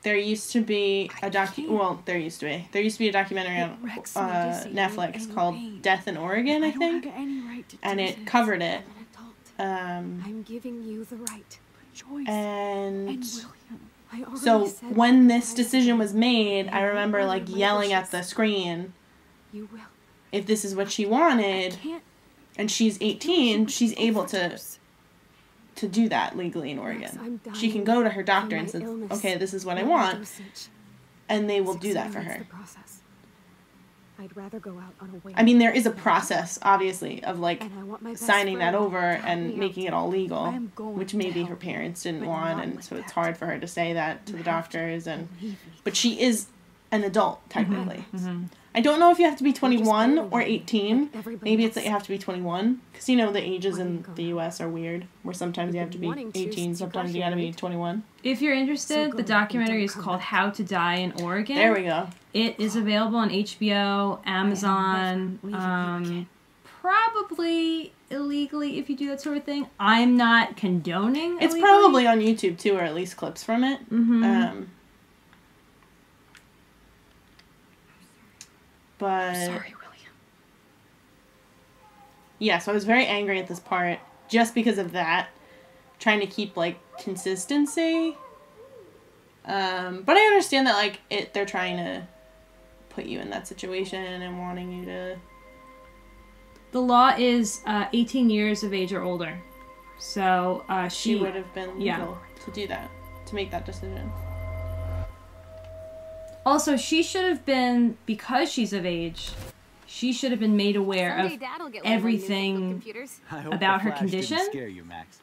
There used to be a there used to be a documentary on Netflix called Death in Oregon, I think. And it covered it. I'm giving you the right. Joyce And I so already said when that this I decision would. was made, I remember You like were my yelling at wishes. the screen You will. if this is what she wanted, Can't. and she's 18, she's able to do that legally in Oregon. I'm She can dying go to her doctor from and my say, illness okay, this is what I and my want, dosage. and they will do that for 6 her. the process. I'd rather go out on a whim. I mean, there is a process, obviously, of like And I want my best signing that friend over to help and me making out. it all legal, I am going which to maybe her help you, parents didn't but want, not and like so it's that. hard for her to say that to You the have to doctors, and believe me. but she is an adult technically. Mm-hmm. I don't know if you have to be just 21 barely or young, 18. like everybody Maybe it's that else. you have to be 21, because you know the ages Why in don't you the go U.S. are weird, where sometimes you have to be wanting to 18, since you sometimes got you gotta here, be right? 21. If you're So interested, go the and documentary don't is come called back. How to Die in Oregon. There we go. It is available on HBO, Amazon, never leaving you again. probably illegally if you do that sort of thing. I'm not condoning It's illegally. probably on YouTube too, or at least clips from it. Mm-hmm. But Sorry, William. yeah, so I was very angry at this part just because of that, trying to keep like consistency. But I understand that like they're trying to put you in that situation and wanting you to. The law is 18 years of age or older, so She would have been legal yeah. to do that, to make that decision. Also, she should have been, because she's of age, she should have been made aware Someday of Dad'll get one of my new everything computers. I hope about the her flash condition. didn't scare you, Max.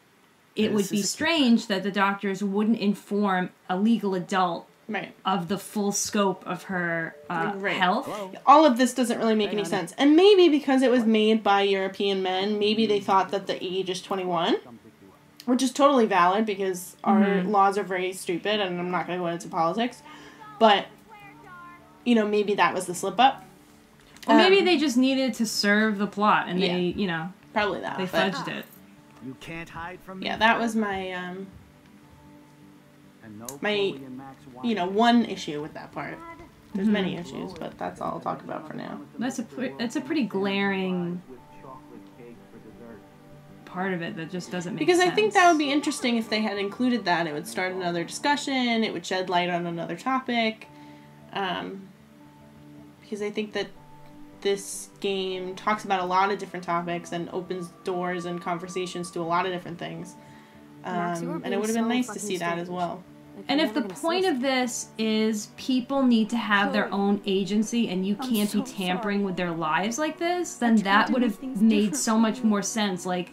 It would This be is a strange that the doctors wouldn't inform a legal adult Right. of the full scope of her Right. health. Hello? All of this doesn't really make Hey, any honey. sense. And maybe because it was made by European men, maybe they thought that the age is 21, which is totally valid because our laws are very stupid, and I'm not going to go into politics. But, you know, maybe that was the slip up. Or maybe they just needed to serve the plot, and Yeah. they, you know, Probably that. they but- fudged it. You can't hide from me. Yeah, that was my, And no my, Chloe and Max you know, one issue with that part. There's Mm-hmm. many issues, but that's all I'll talk about for now. That's a pretty glaring part of it that just doesn't make Because sense. I think that would be interesting if they had included that. It would start another discussion. It would shed light on another topic. Because I think that this game talks about a lot of different topics and opens doors and conversations to a lot of different things. Max, you were And it being would have been so nice to fucking see that as strange. well. Like, And you're if the never gonna point say of this is people need to have their Chloe, own agency and you I'm can't be so tampering sorry. with their lives like this, then tried that to would make have things made different so for much you. more sense. Like,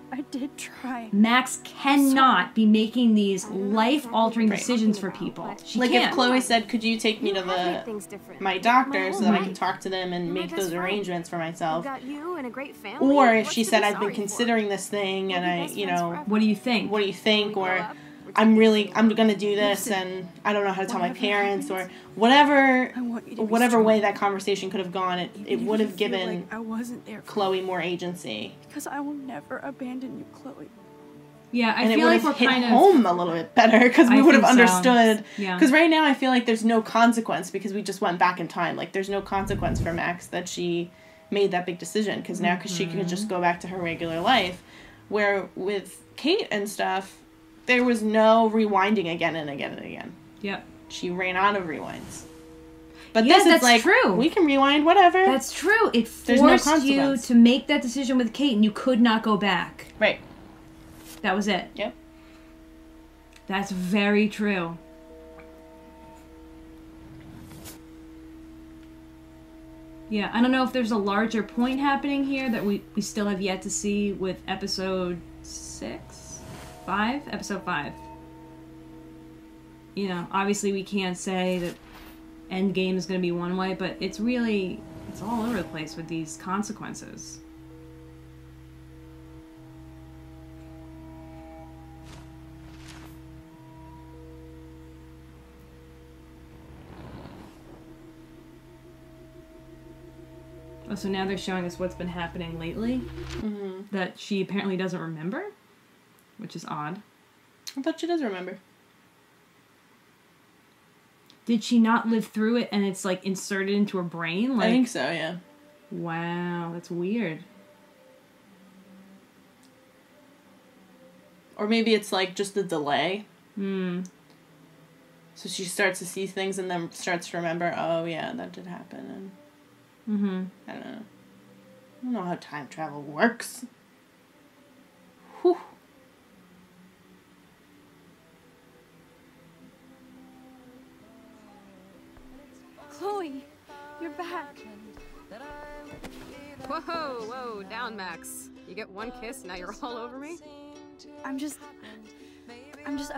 I did try. Max cannot be making these I don't know life-altering exactly what you're decisions for talking people. about, but- She Like can't. if Chloe said, could you take me You to have made the things different. my Like, doctor so that I whole can talk to them and You're my make best those friend. arrangements for I've myself? got you and a great family. Or if What's she to said, be I've been sorry for? considering this thing We'll and be I, best you friends know, forever. What do you think? what do you think? When we grow Or up, we're I'm together. gonna do this Listen, and I don't know how to tell my whatever parents or happens, whatever I want you to be whatever way strong. that conversation could have gone, it Even if would you have feel given like I wasn't there for Chloe more agency. you, because I will never abandon you, Chloe. Yeah, I And it feel would like have we're hit kind of home a little bit better because we I would have think so. understood. Yeah. Because right now I feel like there's no consequence because we just went back in time. Like there's no consequence for Max that she made that big decision because now she could just go back to her regular life. Where with Kate and stuff, there was no rewinding again and again and again. Yep. She ran out of rewinds. But Yeah, this is that's like, true. we can rewind whatever. That's true. It There's no forced you consequence. to make that decision with Kate and you could not go back. Right. That was it. Yep. That's very true. Yeah, I don't know if there's a larger point happening here that we still have yet to see with episode 5? Episode 5. You know, obviously we can't say that Endgame is going to be one way, but it's all over the place with these consequences. Oh, so now they're showing us what's been happening lately that she apparently doesn't remember, which is odd. I thought she does remember. Did she not live through it and it's like inserted into her brain? Like, I think so, yeah. wow, that's weird. Or maybe it's like just the delay. Hmm. So she starts to see things and then starts to remember, oh yeah, that did happen. And I don't know. I don't know how time travel works. Whew. Chloe, you're back. Whoa, whoa, down, Max. You get one kiss, now you're all over me? I'm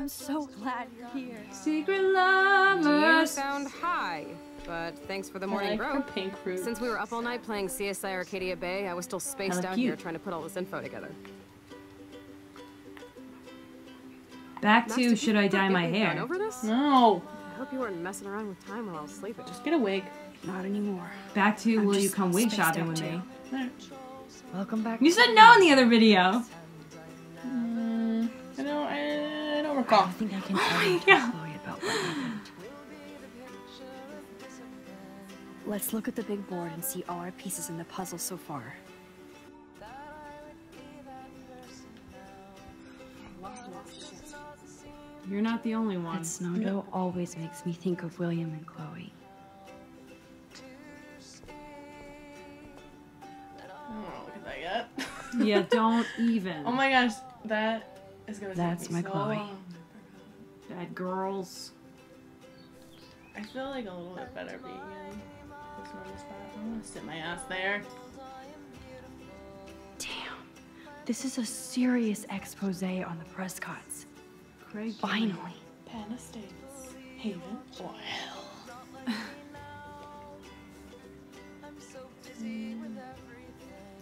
so glad you're here. Secret You lovers. sound high, but thanks for the I morning like her grow. pink root. Since we were up all night playing CSI Arcadia Bay, I was still spaced Hella out cute. here trying to put all this info together. Back Max, to did should you I dye forget my we'd gone hair? over this? No. I hope you weren't messing around with time while I was sleeping. Just get a wig. Not anymore. Back to I'm will you just come wig spaced shopping out with too. me? Alright. Welcome back. You said no in the other video. I don't I recall. don't think I can tell you God. Chloe about what happened. Let's look at the big board and see all our pieces in the puzzle so far. You're not the only one. That snow dough always makes me think of William and Chloe. I don't want to look at that yet. Yeah, don't even. Oh my gosh, that is gonna That's take me my so Chloe. long. Bad girls. I feel like a little bit better being in this room spot. I'm gonna sit my ass there. Damn. This is a serious expose on the Prescotts. Craig. Finally. Penn Estates, Haven, or hell.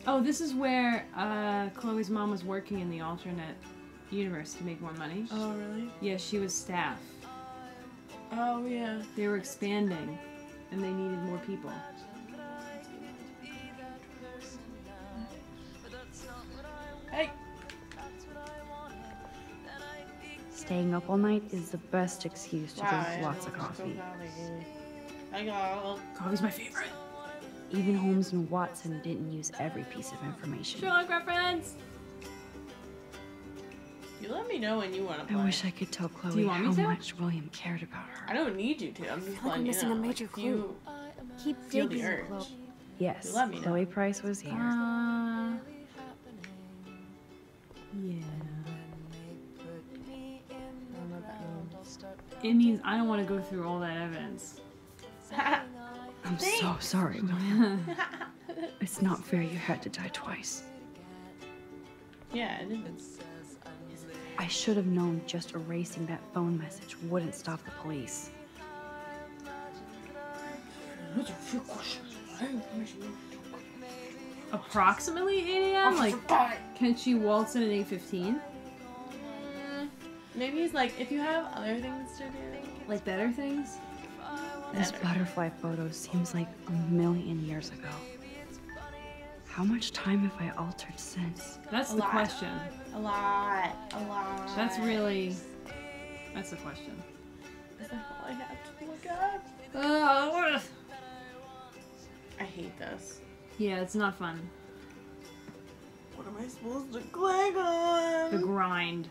Oh, this is where Chloe's mom was working in the alternate universe to make more money. Oh really? Yeah, she was staff. Oh yeah. They were expanding, and they needed more people. Hey. Staying up all night is the best excuse to Wow, drink lots of I coffee. got Coffee's my favorite. Even Holmes and Watson didn't use every piece of information. Sherlock reference. You let me know when you want to play. I wish I could tell Do Chloe you want me how to? much William cared about I her. don't need you to. I'm just like I'm letting you missing know. a major Like, clue. you Keep feel the digging, urge. Chloe. Yes, let me know. Chloe Price was here. Yeah. I don't know what that means. It means I don't want to go through all that evidence. I'm so sorry, William. It's not fair you had to die twice. Yeah, it is. I should have known just erasing that phone message wouldn't stop the police. Approximately 8 a.m. Like, can she waltz in at 8:15? Maybe he's like, if you have other things to do. Like better things? This butterfly photo seems like a million years ago. How much time have I altered since? That's A the lot. question. A lot. That's really. That's the question. Is that all I have to look up? I hate this. Yeah, it's not fun. What am I supposed to click on? The grind.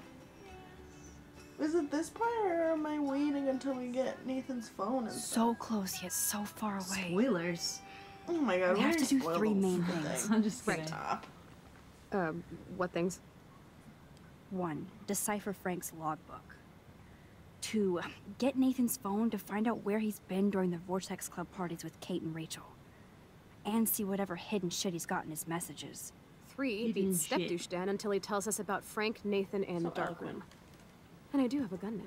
Is it this part, or am I waiting until we get Nathan's phone and stuff? So close yet so far away. Spoilers. Oh my god, We have why to do spoil 3 the main full things. thing? I'm just kidding. Stop. What things? 1. Decipher Frank's logbook. 2. Get Nathan's phone to find out where he's been during the Vortex Club parties with Kate and Rachel. And see whatever hidden shit he's got in his messages. 3, Hidden beat Step shit. Douche Dan until he tells us about Frank, Nathan, and So the dark eloquent. room. And I do have a gun now.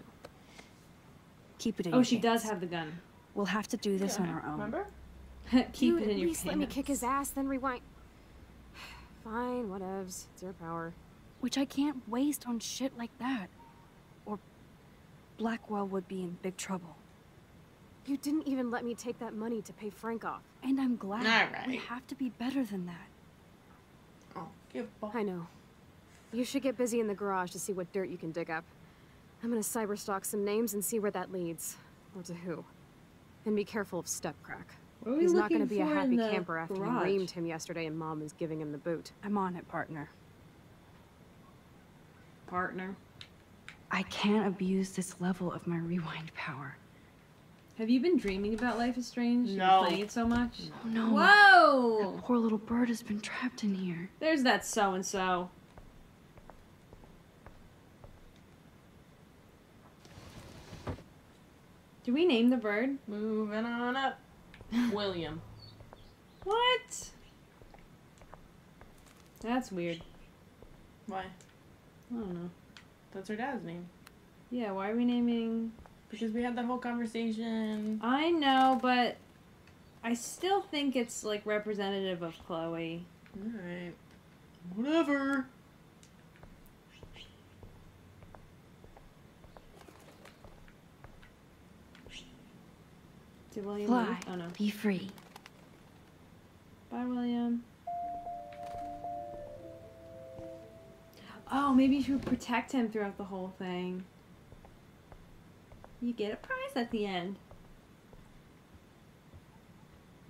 Keep it in Oh, your she does pants. have the gun. We'll have to do this Yeah, on our own. Remember? Keep Dude, it in at your least let me kick his pants. ass, then rewind. Fine, whatevs. It's your power. Which I can't waste on shit like that. Or Blackwell would be in big trouble. You didn't even let me take that money to pay Frank off. And I'm glad. Alright. We have to be better than that. Oh, give a I know. You should get busy in the garage to see what dirt you can dig up. I'm gonna cyberstalk some names and see where that leads. Or to who. And be careful of Stepcrack. What are we He's not gonna looking be a for in happy the camper after you garage? reamed him yesterday and Mom is giving him the boot. I'm on it, partner. Partner. I can't abuse this level of my rewind power. Have you been dreaming about Life is Strange? No. You're playing it so much? Oh no. Whoa! Poor little bird has been trapped in here. There's that so-and-so. Did we name the bird? Moving on up. William. What? That's weird. Why? I don't know. That's her dad's name. Yeah, why are we naming... Because we had that whole conversation. I know, but I still think it's, like, representative of Chloe. Alright. Whatever. Did William Fly. leave? Oh, no. Be free. Bye, William. maybe you should protect him throughout the whole thing. You get a prize at the end.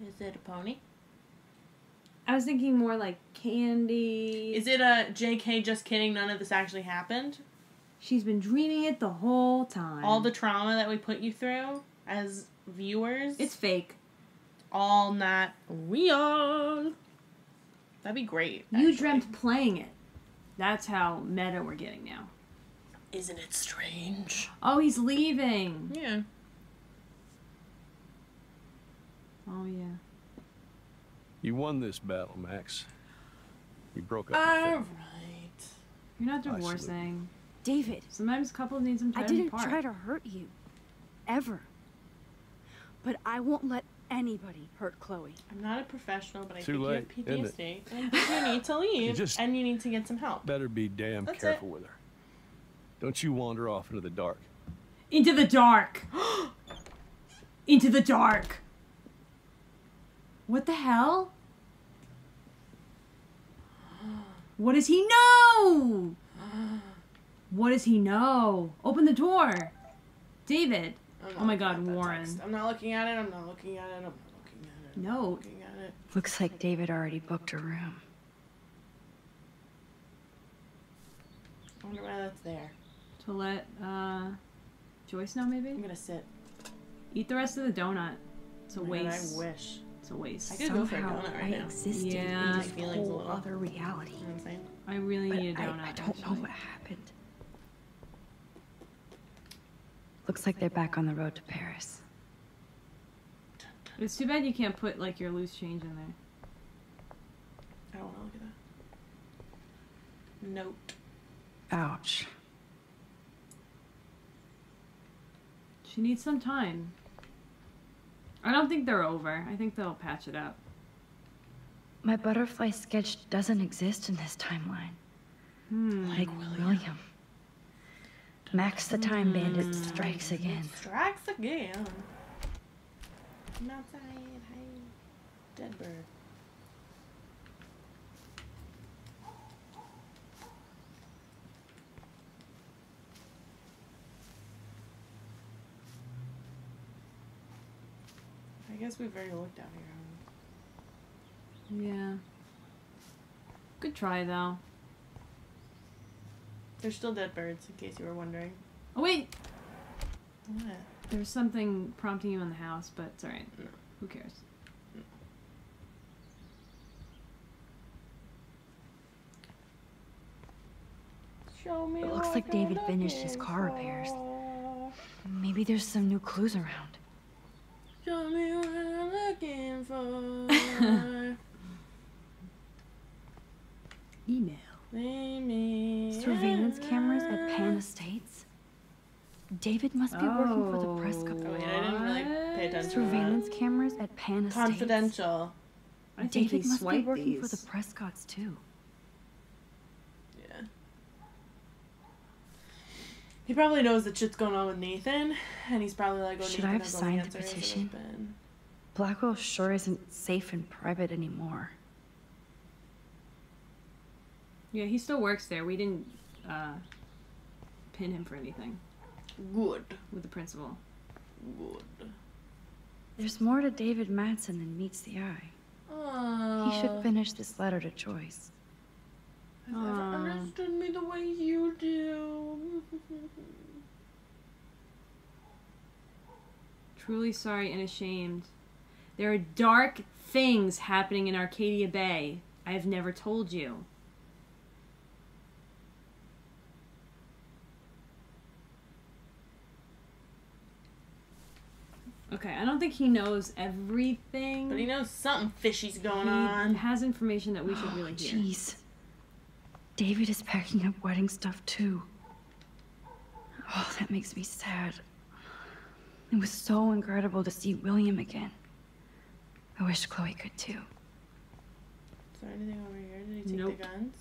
Is it a pony? I was thinking more like candy. Is it a JK just kidding, none of this actually happened? She's been dreaming it the whole time. All the trauma that we put you through as viewers? It's fake. All not real. That'd be great. You dreamt playing it. That's how meta we're getting now. Isn't it strange? Oh, he's leaving. Yeah. Oh, yeah. You won this battle, Max. You broke up with All him. right. You're not I salute divorcing. David, Sometimes couples need some time I didn't apart. try to hurt you. Ever. But I won't let anybody hurt Chloe. I'm not a professional, but I Too think late, you have isn't PTSD. I think you need to leave, just- and you need to get some help. Better be damn That's careful with her. Don't you wander off into the dark. Into the dark. Into the dark. What the hell? What does he know? What does he know? Open the door. David. I'm not Oh my looking God, at that Warren. text. I'm not looking at it. I'm not looking at it. I'm not looking at it. I'm No. not looking at it. Looks like David already booked a room. I wonder why that's there. To let Joyce know, maybe? I'm gonna sit. Eat the rest of the donut. It's a Oh my God, waste. I wish. It's a waste. I could go for a Somehow donut right I now. existed Yeah. in My this feelings a whole little. other reality. You know what I'm saying? I really But need a donut. I don't know actually. what happened. Looks like they're back on the road to Paris. It's too bad you can't put like your loose change in there. I don't want to look at that. Note. Ouch. She needs some time. I don't think they're over. I think they'll patch it up. My butterfly sketch doesn't exist in this timeline. Like William. Max the Time Bandit strikes again. Strikes again. I'm outside. Hi. Dead bird. I guess we've already looked out here. Yeah. Good try though. There's still dead birds, in case you were wondering. Oh wait! What? There's something prompting you in the house, but it's alright. No. Who cares? Show me It looks what like David you're finished his looking car repairs. for. Maybe there's some new clues around. Show me what I'm looking for. Email. Surveillance cameras at Pan Estates? David must be working for the Prescott. Oh wait, I didn't really pay attention. Surveillance cameras at Pan Estates. Confidential. I think David he must be swiped working for these. the Prescotts too. Yeah. He probably knows that shit's going on with Nathan, and he's probably like, "Oh, Should Nathan I have has all the signed the answers," and it's petition? been- Blackwell sure isn't safe and private anymore. Yeah, he still works there. We didn't pin him for anything Good. with the principal. Good. There's more to David Madsen than meets the eye. Oh. He should finish this letter to Joyce. Has never understood me the way you do. Truly sorry and ashamed. There are dark things happening in Arcadia Bay. I have never told you. Okay, I don't think he knows everything. But he knows something fishy's going He on. has information that we should really hear. Jeez. David is packing up wedding stuff too. Oh, that makes me sad. It was so incredible to see William again. I wish Chloe could too. Is there anything over here? Did he take Nope. the guns?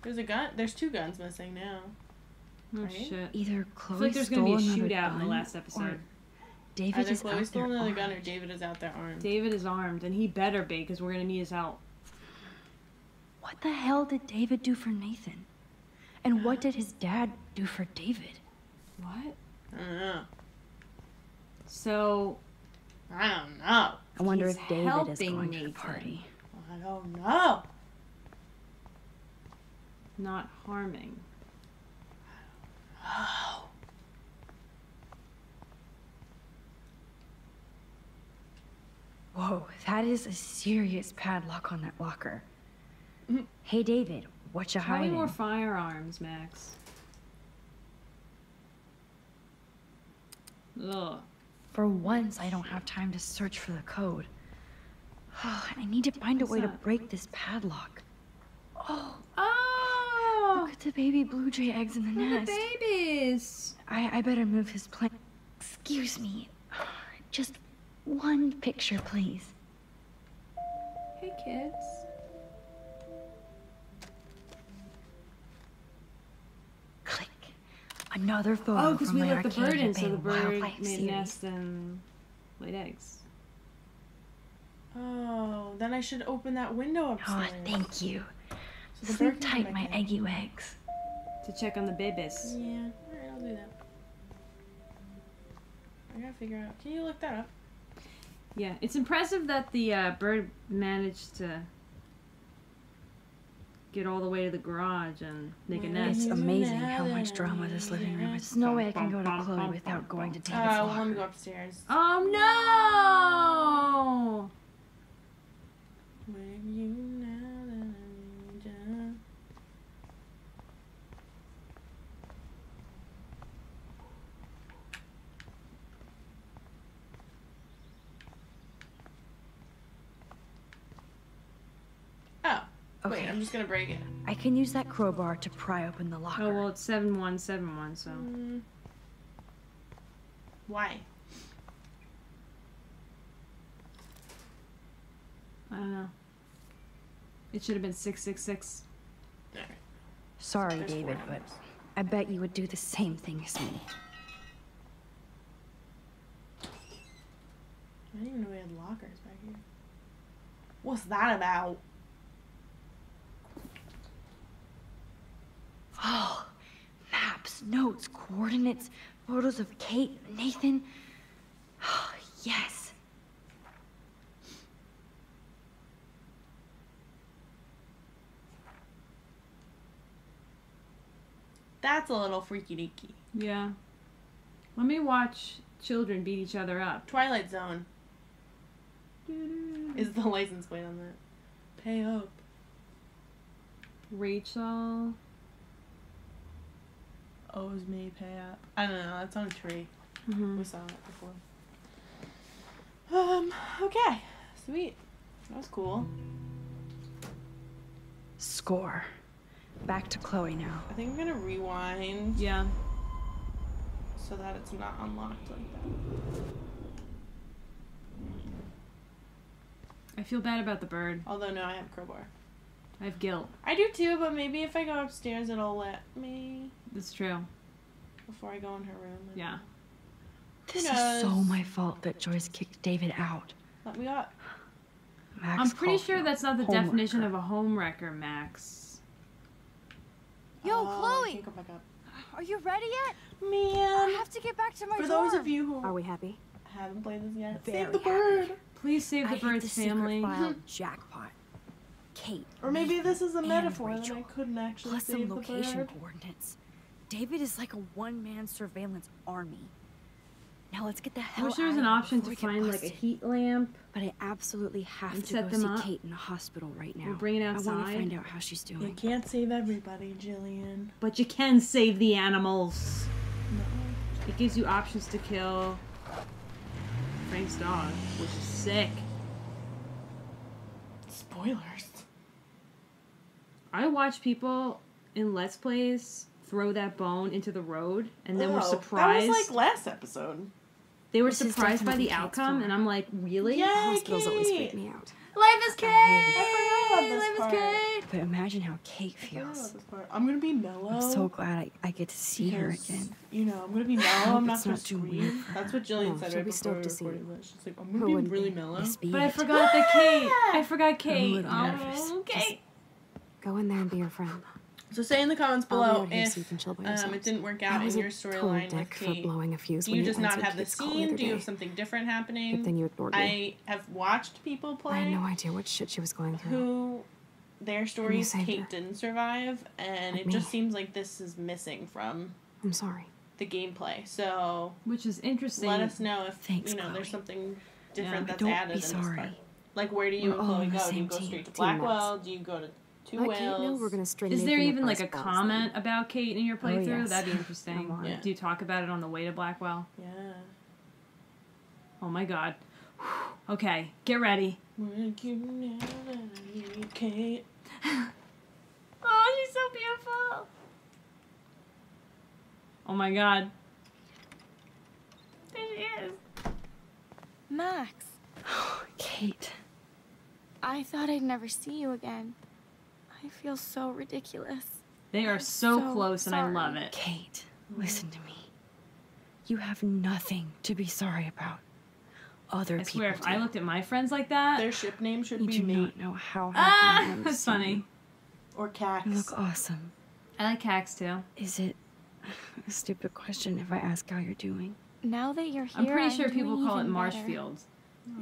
There's a gun. There's 2 guns missing now. Oh Right? shit. Either I Chloe feel like there's stole gonna be a another shootout in the gun, last or episode. David Either is Chloe out stole there another gun or armed. David is out there armed. David is armed, and he better be, because we're gonna need his help. What the hell did David do for Nathan? And what did his dad do for David? What? I don't know. So I don't know. I wonder He's if David is helping going to the Nathan. party. I don't know. not harming. Oh. Whoa, that is a serious padlock on that locker. Mhm. Hey, David, what you Probably hiding? more firearms, Max. Ugh. For once, I don't have time to search for the code. I need to find a way to that? break this padlock. Oh, Oh! look at the baby blue jay eggs in the Look at nest. the babies! I better move his plant. Excuse me. Just one picture, please. Hey, kids. Click. Another photo Oh, because from we my let the bird Arcadia in, so Bay the bird wildlife made a series. nest and laid eggs. Oh, then I should open that window Oh, upstairs. thank you. So the Sleep bird can tight, come my back in. eggy legs. To check on the babies. Yeah, alright, I'll do that. I gotta figure out. Can you look that up? Yeah, it's impressive that the bird managed to get all the way to the garage and make a nest. It's amazing how much drama this living room is. There's no way I can go to Chloe without going to David's Well, let me locker. go upstairs. Oh no! With you now that I need you. Oh, wait, Okay. I'm just gonna break it. I can use that crowbar to pry open the locker. Oh well, it's 7171, so Why? I don't know. It should have been 666. Alright. Sorry, There's David, four but numbers. I bet you would do the same thing as me. I didn't even know we had lockers back here. What's that about? Oh, maps, notes, coordinates, photos of Kate, Nathan. Oh, yes. That's a little freaky deaky. Yeah. Let me watch children beat each other up. Twilight Zone is the license plate on that. Pay up. Rachel. Owes me, pay up. I don't know, that's on a tree. We saw it before. Okay. Sweet. That was cool. Score. Back to Chloe now. I think I'm gonna rewind Yeah. so that it's not unlocked like that. I feel bad about the bird. Although, no, I have a crowbar. I have guilt. I do too, but maybe if I go upstairs, it'll let me That's true. before I go in her room. Yeah. This knows? is so my fault that Joyce kicked David out. Let me up. Max I'm pretty sure Caulfield, that's not the homewrecker. definition of a homewrecker, Max. Yo, Oh, I Chloe! can't go back up. Are you ready yet? I Man! have to get back to my For dorm. those of you who Are we happy? haven't played this yet, Very save the bird! Please save the I hit bird's the secret family. file jackpot. Kate. Or maybe Nathan, this is a and metaphor that Rachel. I couldn't actually Plus save some the location bird. coordinates. David is like a one-man surveillance army. Now let's get the I hell wish there was out an of here option to before we get find like a busted. heat lamp. But I absolutely have and to set go them see up. Kate in the hospital right now. We'll bring it I want to outside. find out how she's You doing. can't save everybody, Jillian. But you can save the animals. No. It gives you options to kill Frank's dog, which is sick. Spoilers. I watch people in Let's Plays throw that bone into the road and then were Oh, surprised. That was like last episode. They were This is surprised by the definitely Kate's outcome, fault. and I'm like, really? Yay, Hospitals always Kate! freak me out. Life is Kate! I forgot about this Life part. is Kate! But imagine how Kate I forgot about feels. this part. I'm gonna be mellow. I'm so glad I get to see her because, again. You know, I'm gonna be mellow. hope I'm not it's gonna not too scream. weird for That's her. what Jillian No, said she'll right be before stoked to we see recorded you. this. She's like, I'm Who gonna be wouldn't really be? mellow. Miss But I Beavis. forgot that Kate. I forgot I'm a Kate. little nervous. Oh, Kate. Go in there and be your friend. So say in the comments I'll be below out here if so you can chill by it yourselves. didn't work I out in was a your total storyline with dick for Kate. blowing a fuse Do when you you just not answered have the Kate's call the scene? other Do you day. have something different happening? But then you ignored me. I have watched people play I had no idea what shit she was going through. who their stories saved Kate her. didn't survive, and Like it me. just seems like this is missing from I'm sorry. the gameplay. So Which is interesting. let us know if Thanks, there's Chloe. something different Yeah. that's Don't added be in this sorry. part. Like, where do you We're and all Chloe on the go? Do you same go team. straight to Team Max. Blackwell? Do you go to Two Let Kate know Whales? we're gonna string Is there Nathan even up like our a balls comment about Kate in your playthrough? yes. That'd be interesting. I'm on it. Do you talk about it on the way to Blackwell? Yeah. Oh my god. Okay, get ready. Would you never leave Kate? Oh, she's so beautiful. Oh my god. There she is. Max, Kate. I thought I'd never see you again. I feel so ridiculous. They are so so close and I sorry. love it. Kate, listen to me. You have nothing to be sorry about. Other I people swear, if do. I looked at my friends like that, Their ship name should You be do Mate not know how happy I am to that's see funny. you. or Cax. You look awesome. I like Cax too. Is it a stupid question if I ask how you're doing? Now that you're here, I'm pretty sure doing people call it even better. Marshfield.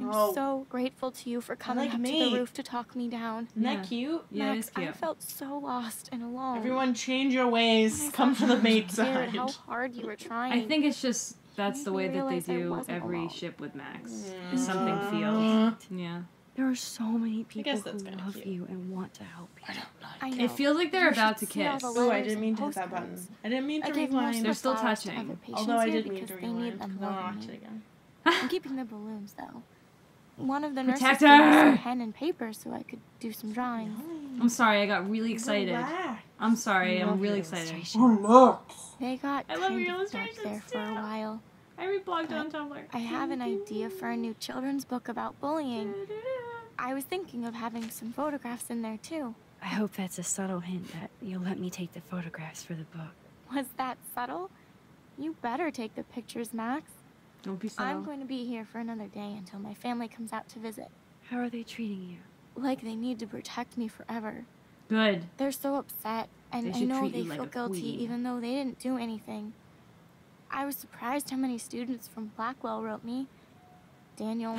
I'm Oh. so grateful to you for coming like up to me. the roof to talk me down. Isn't Yeah. that cute? Yeah, Max, it's cute. I felt so lost and alone. Everyone change your When ways. I Come saw to the how Mate much you cared, side. How hard you were trying. I think it's just that's Made the me way that they realize I do wasn't every alone. ship with Max. Is something feels. Yeah. There are so many people guess who that's kinda love cute. you and want to help you. I know. It feels like they're You about to should see all kiss. the Ooh, I letters didn't mean and to hit that button. postcards. I didn't mean to I gave most rewind. They're of still the flowers touching. To other patients Although I here did mean because to they need rewind. them Because I more want to than watch me. it again. I'm keeping the balloons though. One of the nurses Protect gave me her! some pen and paper so I could do some drawings. I'm sorry, I got really excited. Relax. I'm sorry, I'm Love really your excited. illustration. They got I love kind your of dark illustrations there for a too. while. I reblogged on Tumblr. I have an idea for a new children's book about bullying. I was thinking of having some photographs in there too. I hope that's a subtle hint that you'll let me take the photographs for the book. Was that subtle? You better take the pictures, Max. Don't be I'm subtle. going to be here for another day until my family comes out to visit. How are they treating you? Like they need to protect me forever. Good. They're so upset, They and I should know treat they you like feel a guilty queen. even though they didn't do anything. I was surprised how many students from Blackwell wrote me. Daniel,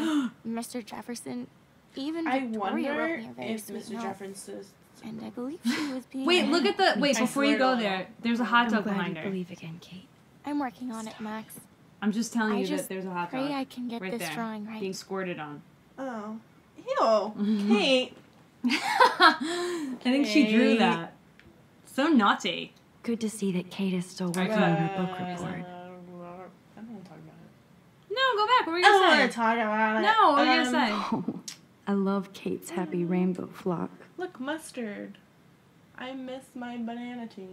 Mr. Jefferson, even I Victoria wrote wonder me a very if sweet Mr. note. Jefferson And I believe she was being Wait, look at the. Wait, I before you swear go to there, God. there's a hot I'm tub glad behind you her. believe again, Kate. I'm working on it, Max. I'm just telling I you just that there's a hot pray tub. I can get right this there, drawing right. being squirted on. Oh. Ew. Kate. I think she drew Kate. that. So naughty. Good to see that Kate is still working Alright, on her book report. I don't want to talk about it. No, go back. What were I you don't gonna want to say? talk about it. No, what were you gonna say? I love Kate's happy rainbow flock. Look, mustard. I miss my banana tea.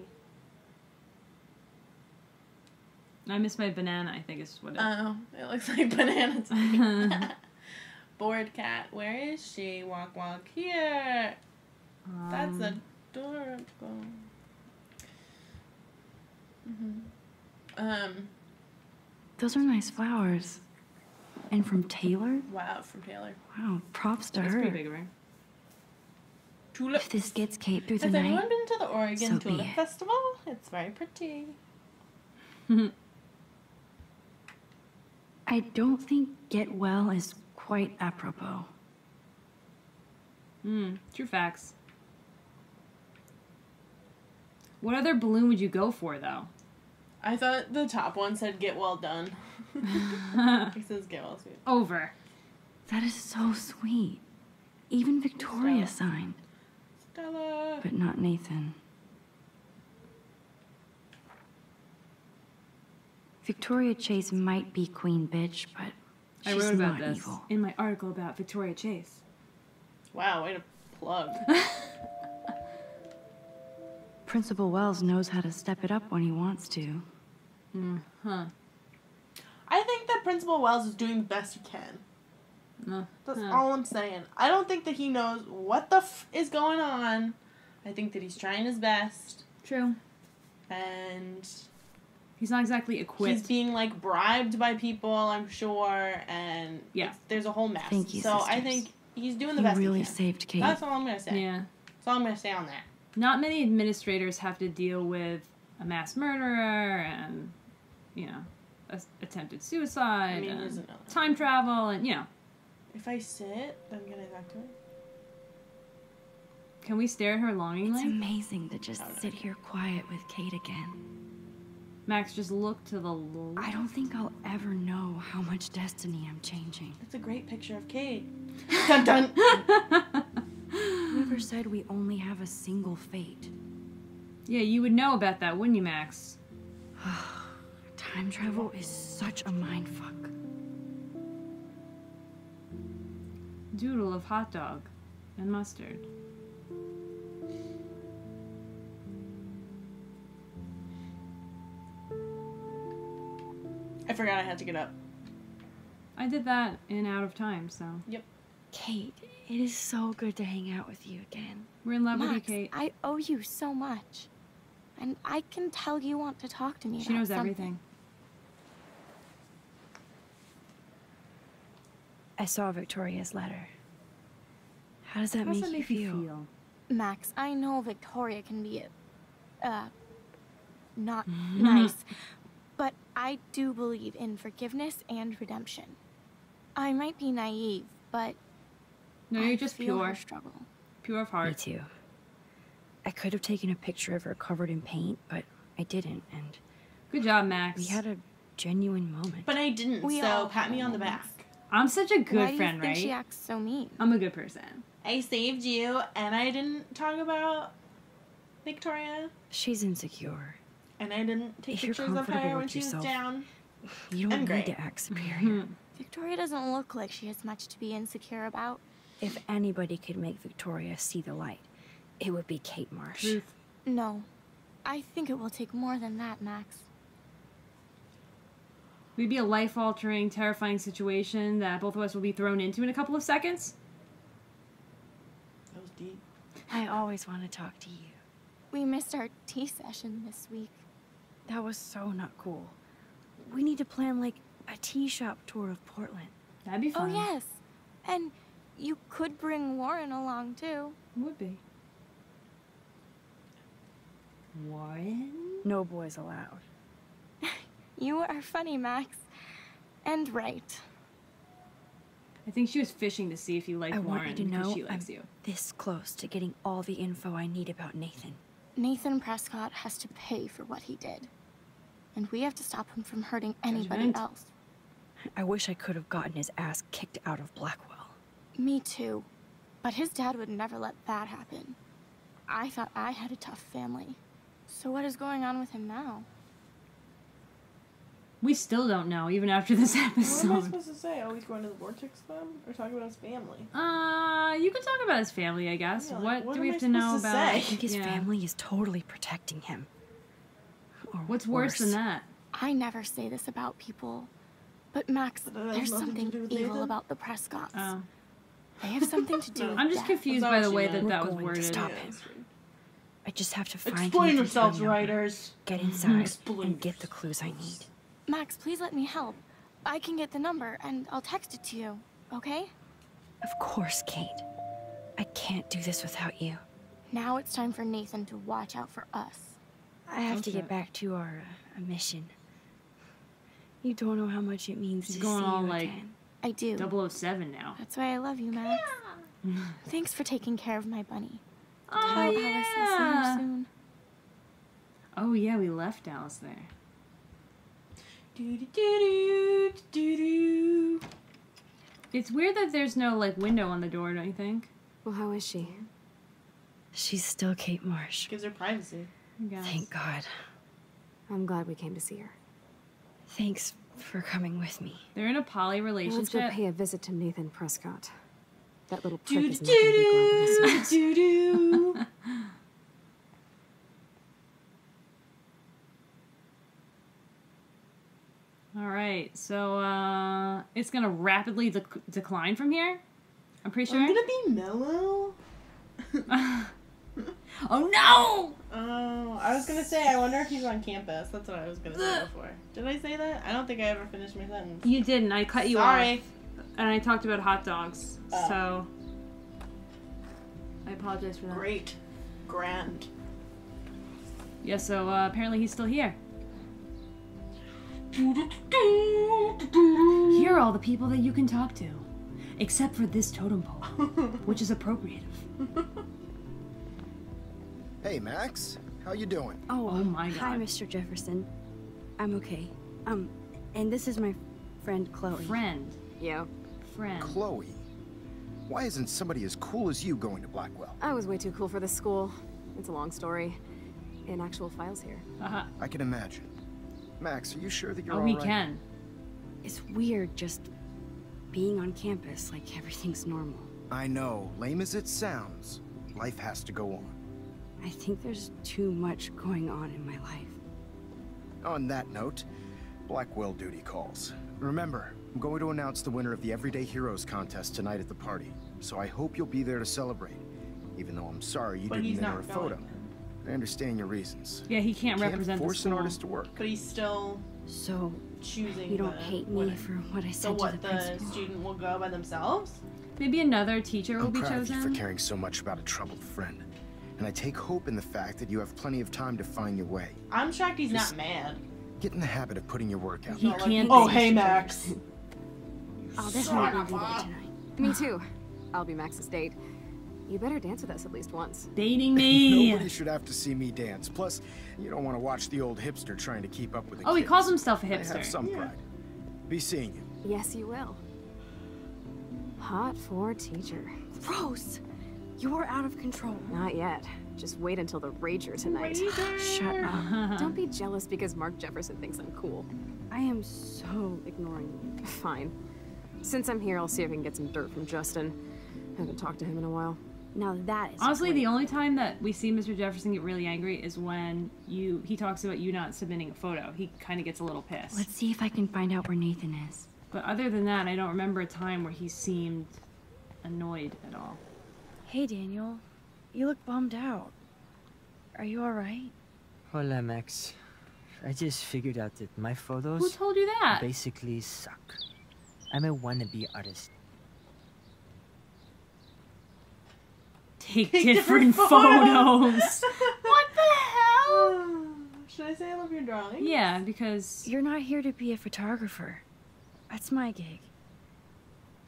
I miss my banana. I think is what it. Oh, it looks like banana tea. Bored cat. Where is she? Walk, walk here. That's adorable. Those are nice flowers. And from Taylor? Wow, from Taylor. Wow, props to That's her. pretty big of her. Tulip. If this gets Kate through the Has night, anyone been to the Oregon so be Tulip it. Festival? It's very pretty. I don't think get well is quite apropos. True facts. What other balloon would you go for, though? I thought the top one said "Get well done." It says "Get well soon." Over. That is so sweet. Even Victoria signed, Stella. but not Nathan. Victoria Chase might be queen bitch, but I she's wrote about not this evil. in my article about Victoria Chase. Wow, way to plug. Principal Wells knows how to step it up when he wants to. I think that Principal Wells is doing the best he can. That's Huh. all I'm saying. I don't think that he knows what the is going on. I think that he's trying his best. True. And He's not exactly equipped. he's being, like, bribed by people, I'm sure. And Yeah. there's a whole mess. Thank you, so I sisters. think he's doing the You best really he can. saved Kate. That's all I'm going to say. Yeah. That's all I'm going to say on that. not many administrators have to deal with a mass murderer and, you know, attempted suicide and time travel and, you know. If I sit, then can I talk to her? Can we stare at her longingly? It's amazing to just sit here quiet with Kate again. Max, just look to the I don't think I'll ever know how much destiny I'm changing. It's a great picture of Kate. Dun dun! Whoever said we only have a single fate? Yeah, you would know about that, wouldn't you, Max? Time travel is such a mindfuck. Doodle of hot dog and mustard. I forgot I had to get up. I did that in Out of Time, so. Yep. Kate, it is so good to hang out with you again. We're in love Max, with you, Kate. I owe you so much. And I can tell you want to talk to me She about knows something. everything. I saw Victoria's letter. How does that make you feel? Max, I know Victoria can be not nice, but I do believe in forgiveness and redemption. I might be naive, but No, I you're just feel pure. her struggle. Pure of heart. Me too. I could have taken a picture of her covered in paint, but I didn't, and Good job, Max. we had a genuine moment. But I didn't, We so all pat have me on the moments. back. I'm such a good Why do friend, you think right? she acts so mean? I'm a good person. I saved you, and I didn't talk about Victoria, She's insecure. and I didn't take If you're pictures of comfortable her when with she was yourself, down. You don't I'm need great. to act superior. Victoria doesn't look like she has much to be insecure about. If anybody could make Victoria see the light, it would be Kate Marsh. Truth. No. I think it will take more than that, Max. We'd be a life-altering, terrifying situation that both of us will be thrown into in a couple of seconds. That was deep. I always want to talk to you. We missed our tea session this week. That was so not cool. We need to plan, like, a tea shop tour of Portland. That'd be Oh, fun. yes. And you could bring Warren along, too. Would be. Warren? No boys allowed. You are funny, Max. And right. I think she was fishing to see if you liked I Warren want you to because know she I'm likes you. this close to getting all the info I need about Nathan. Nathan Prescott has to pay for what he did. And we have to stop him from hurting anybody Judgment. else. I wish I could have gotten his ass kicked out of Blackwell. Me too. But his dad would never let that happen. I thought I had a tough family. So what is going on with him now? We still don't know, even after this What am I episode. supposed to say? Oh, he's going to the Vortex Club? Or talk about his family? You can talk about his family, I guess. Yeah, like, what do am we I have to know supposed to about? say? I think his Yeah. family is totally protecting him. Or What's worse than that? I never say this about people. But Max, But that has there's nothing to something do with evil Nathan? about the Prescotts. Oh. They have something to do with I'm just death. confused That's by all the she way knows. that that was We're going to worded. stop Yeah, him. that's right. I just have to find Explain Nathan's yourselves, phone number, writers. get inside, Explain and get the clues I need. Max, please let me help. I can get the number and I'll text it to you, okay? Of course, Kate. I can't do this without you. Now it's time for Nathan to watch out for us. I have to Okay. get back to our mission. You don't know how much it means She's to going see all, you like, again. I do. 007 now. That's why I love you, Max. Thanks for taking care of my bunny. Oh, Tell Alice I'll see yeah. her soon. Oh, yeah, we left Alice there. Do-do-do-do-do-do. It's weird that there's no, like, window on the door, don't you think? Well, how is she? She's still Kate Marsh. Gives her privacy. I guess. Thank God. I'm glad we came to see her. Thanks for coming with me. They're in a poly Now let's go relationship. pay a visit to Nathan Prescott. That little prick is not going to be glad when he sees us. Do-do-do. All right, so it's gonna rapidly decline from here. I'm pretty sure. I'm gonna be mellow. Oh no! Oh, I was gonna say, I wonder if he's on campus. That's what I was gonna say before. Did I say that? I don't think I ever finished my sentence. You didn't. I cut you Sorry. off, and I talked about hot dogs. Oh. So I apologize for that. Great. grand. Yeah, so apparently he's still here. Here are all the people that you can talk to. Except for this totem pole, which is appropriative. Hey, Max. How you doing? Oh, my God. Hi, Mr. Jefferson. I'm okay. And this is my friend Chloe. Friend. Yeah. Friend. Chloe. Why isn't somebody as cool as you going to Blackwell? I was way too cool for this school. It's a long story. In actual files here. I can imagine. Max, are you sure that you're Oh, all we right? can. It's weird just being on campus like everything's normal. I know. Lame as it sounds, life has to go on. I think there's too much going on in my life. On that note, Blackwell duty calls. Remember, I'm going to announce the winner of the Everyday Heroes contest tonight at the party, so I hope you'll be there to celebrate. Even though I'm sorry you didn't enter a photo. I understand your reasons. Yeah, he can't represent the force school. an artist to work. But he's still So choosing. you don't hate me for what I said so to the what, the principal? student will go by themselves? Maybe another teacher will I'm be proud of you chosen. for caring so much about a troubled friend. And I take hope in the fact that you have plenty of time to find your way. I'm shocked he's not mad. Get in the habit of putting your work out. He Not like, can't. oh, be. hey, Max. I'll definitely do that tonight. Me too. I'll be Max's date. You better dance with us at least once. Dating me. Nobody should have to see me dance. Plus, you don't want to watch the old hipster trying to keep up with the Oh, he kids. calls himself a I hipster. have some pride. Be seeing you. Yes, you will. Hot for teacher. Gross! You're out of control. Not yet. Just wait until the Rager tonight. Shut up. Don't be jealous because Mark Jefferson thinks I'm cool. I am so ignoring you. Fine. Since I'm here, I'll see if I can get some dirt from Justin. Haven't talked to him in a while. Now that is Honestly, great. the only time that we see Mr. Jefferson get really angry is when he talks about you not submitting a photo. He kind of gets a little pissed. Let's see if I can find out where Nathan is. But other than that, I don't remember a time where he seemed annoyed at all. Hey, Daniel. You look bummed out. Are you alright? Hola, Max. I just figured out that my Who photos told you that? basically suck. I'm a wannabe artist. Take different photos. What the hell? Should I say I love your drawing? Yeah, because You're not here to be a photographer. That's my gig.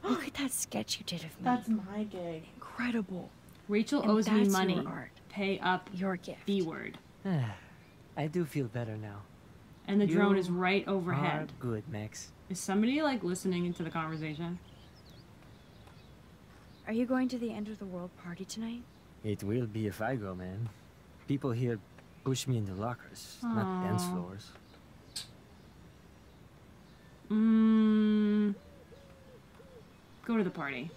Look at that sketch you did of me. That's my gig. Incredible. Rachel And owes me that's money. your art. Pay up Your gift. B word. I do feel better now. And the drone You is right Are overhead. good, Max. Is somebody like listening into the conversation? Are you going to the end of the world party tonight? It will be if I go, man. People here push me into lockers, not dance Aw. floors. Go to the party.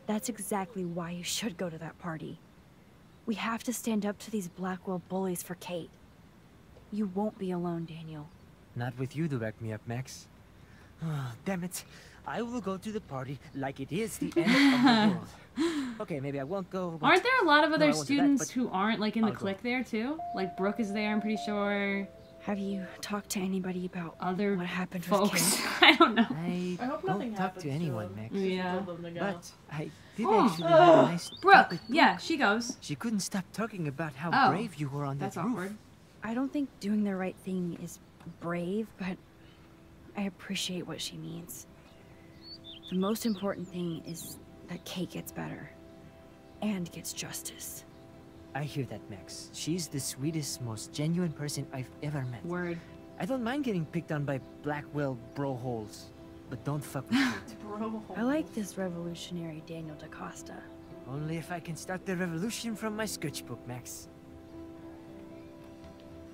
That's exactly why you should go to that party. We have to stand up to these Blackwell bullies for Kate. You won't be alone, Daniel. Not with you to back me up, Max. Damn it. I will go to the party like it is the end of the world. Okay, maybe I won't go. But Aren't there a lot of No, other I won't do that, students but who aren't like in the I'll go. clique there too? Like Brooke is there, I'm pretty sure. Have you talked to anybody about Other what happened folks. with Kate? I don't know. I I hope don't nothing talk happens to anyone, him. Max. Yeah. Told them to go. But I did Oh. actually have a nice talk Brooke, with yeah, she goes. She couldn't stop talking about how Oh, brave you were on That's that roof. awkward. I don't think doing the right thing is brave, but I appreciate what she means. The most important thing is that Kate gets better and gets justice. I hear that, Max. She's the sweetest, most genuine person I've ever met. Word. I don't mind getting picked on by Blackwell bro holes, but don't fuck with Kate. Bro. I like this revolutionary Daniel DaCosta. Only if I can start the revolution from my sketchbook, Max.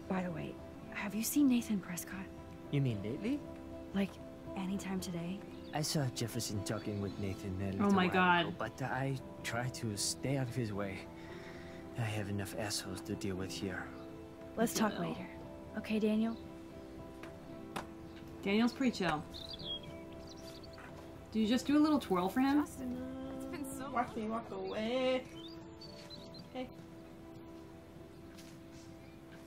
By the way, have you seen Nathan Prescott? You mean lately? Like, anytime today? I saw Jefferson talking with Nathan a Oh little my while God. ago, but I try to stay out of his way. I have enough assholes to deal with here. Let's talk later. Okay, Daniel? Daniel's pretty chill. Do you just do a little twirl for him? Justin, it's been so long. Watch me walk away. Hey.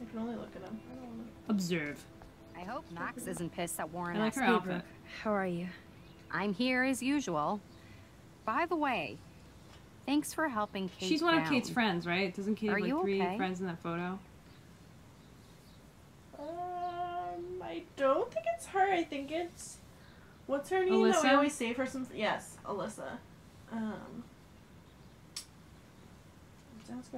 I can only look at him. I don't wanna... Observe. I hope Max isn't pissed that Warren I like asked her me. outfit. How are you? I'm here as usual. By the way, Thanks for helping Kate. She's one of down. Kate's friends, right? Doesn't Kate have Are like you 3 okay? friends in that photo? I don't think it's her. I think it's what's her name? Alyssa? That we always save her some. Yes, Alyssa.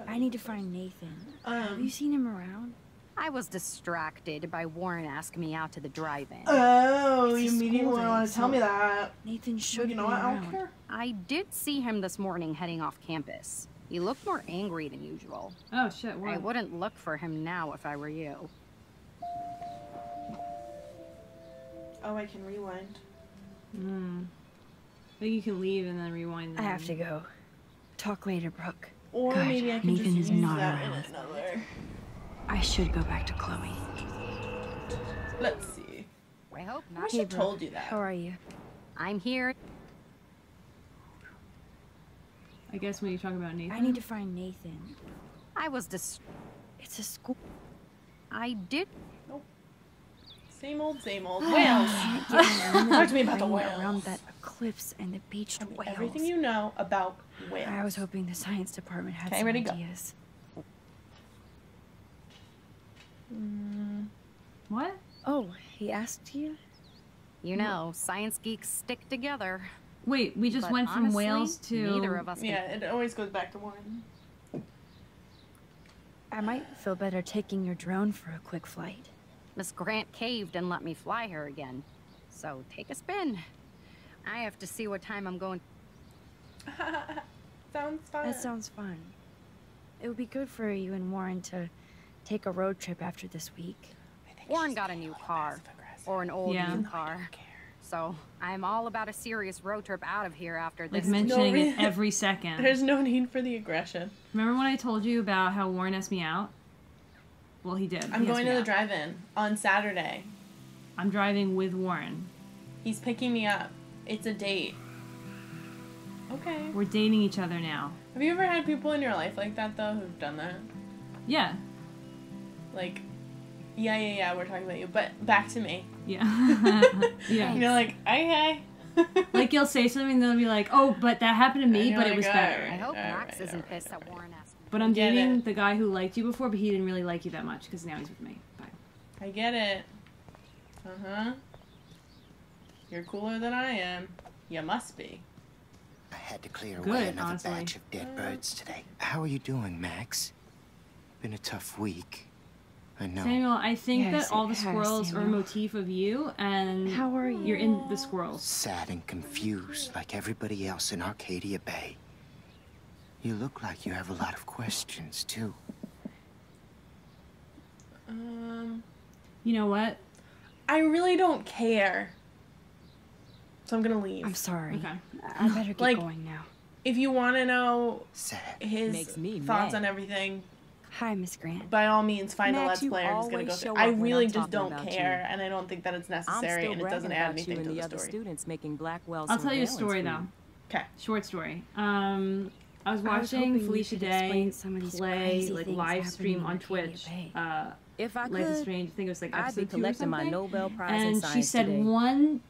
I need to find Nathan. Have you seen him around? I was distracted by Warren asking me out to the drive-in. Oh, It's you a immediately school want day, to tell me that. Nathan But should you know be what? I around. don't care. I did see him this morning heading off campus. He looked more angry than usual. Oh shit, what? I wouldn't look for him now if I were you. Oh, I can rewind. I think you can leave and then rewind. I have to go. Talk later, Brooke. Or Good. maybe I can Nathan just is use not that in around. another. I should go back to Chloe. Let's see. I hope I not. wish I told you that. How are you? I'm here. I guess when you talk about Nathan. I need to find Nathan. I was It's a school. I did. Same old, same old. Whales. Talk to me about the whales. Around that eclipse and the beached whales. Everything you know about whales. I was hoping the science department had Okay, some ready, go. ideas. What? Oh, he asked you? You know, science geeks stick together. Wait, we just But went from honestly, whales to. neither of us can- Yeah, it always goes back to one. I might feel better taking your drone for a quick flight. Miss Grant caved and let me fly her again. So take a spin. I have to see what time I'm going. Sounds fun. That sounds fun. It would be good for you and Warren to take a road trip after this week. Warren got a new car. Or an old Yeah. new car. So I'm all about a serious road trip out of here after Like this. mentioning it every second. There's no need for the aggression. Remember when I told you about how Warren asked me out? Well, he did. I'm He asked going me to the out. drive-in on Saturday. I'm driving with Warren. He's picking me up. It's a date. Okay. We're dating each other now. Have you ever had people in your life like that, though, who've done that? Yeah. Like, yeah, we're talking about you. But back to me. Yeah. Yeah. You're like, okay. Like you'll say something and they'll be like, oh, but that happened to me, And you're but it like, was all better. right. I hope Max Alright, isn't pissed that Warren asked me. But I'm Get dating it. the guy who liked you before, but he didn't really like you that much because now he's with me. Bye. I get it. Uh-huh. You're cooler than I am. You must be. I had to clear Good, away another honestly. batch of dead birds today. How are you doing, Max? Been a tough week. I know. Samuel, I think Yes, that all it the has, squirrels are a Samuel. motif of you, and How are you? you're in the squirrels. Sad and confused like everybody else in Arcadia Bay. You look like you have a lot of questions, too. You know what? I really don't care. So I'm gonna leave. I'm sorry. Okay. I better get Like- going now. If you want to know Sad. his Makes me thoughts mad. on everything, Hi, Miss Grant. by all means, find a Max, Let's you Player who's gonna always go show through. I up when really I'm just talking don't about care, you. and I don't think that it's I'm necessary, still and it bragging doesn't add about you anything and to the the other story. students making Blackwell I'll tell you a surveillance story for though. you. Okay. Short story. I was I was watching hoping you Felicia could Day explain some of these play crazy like things live happening stream in on Arcadia Twitch. Bay. If I Life is could, Strange. I think it was like I'd be episode 2 or collecting my something. Nobel Prize in And Science she said today. one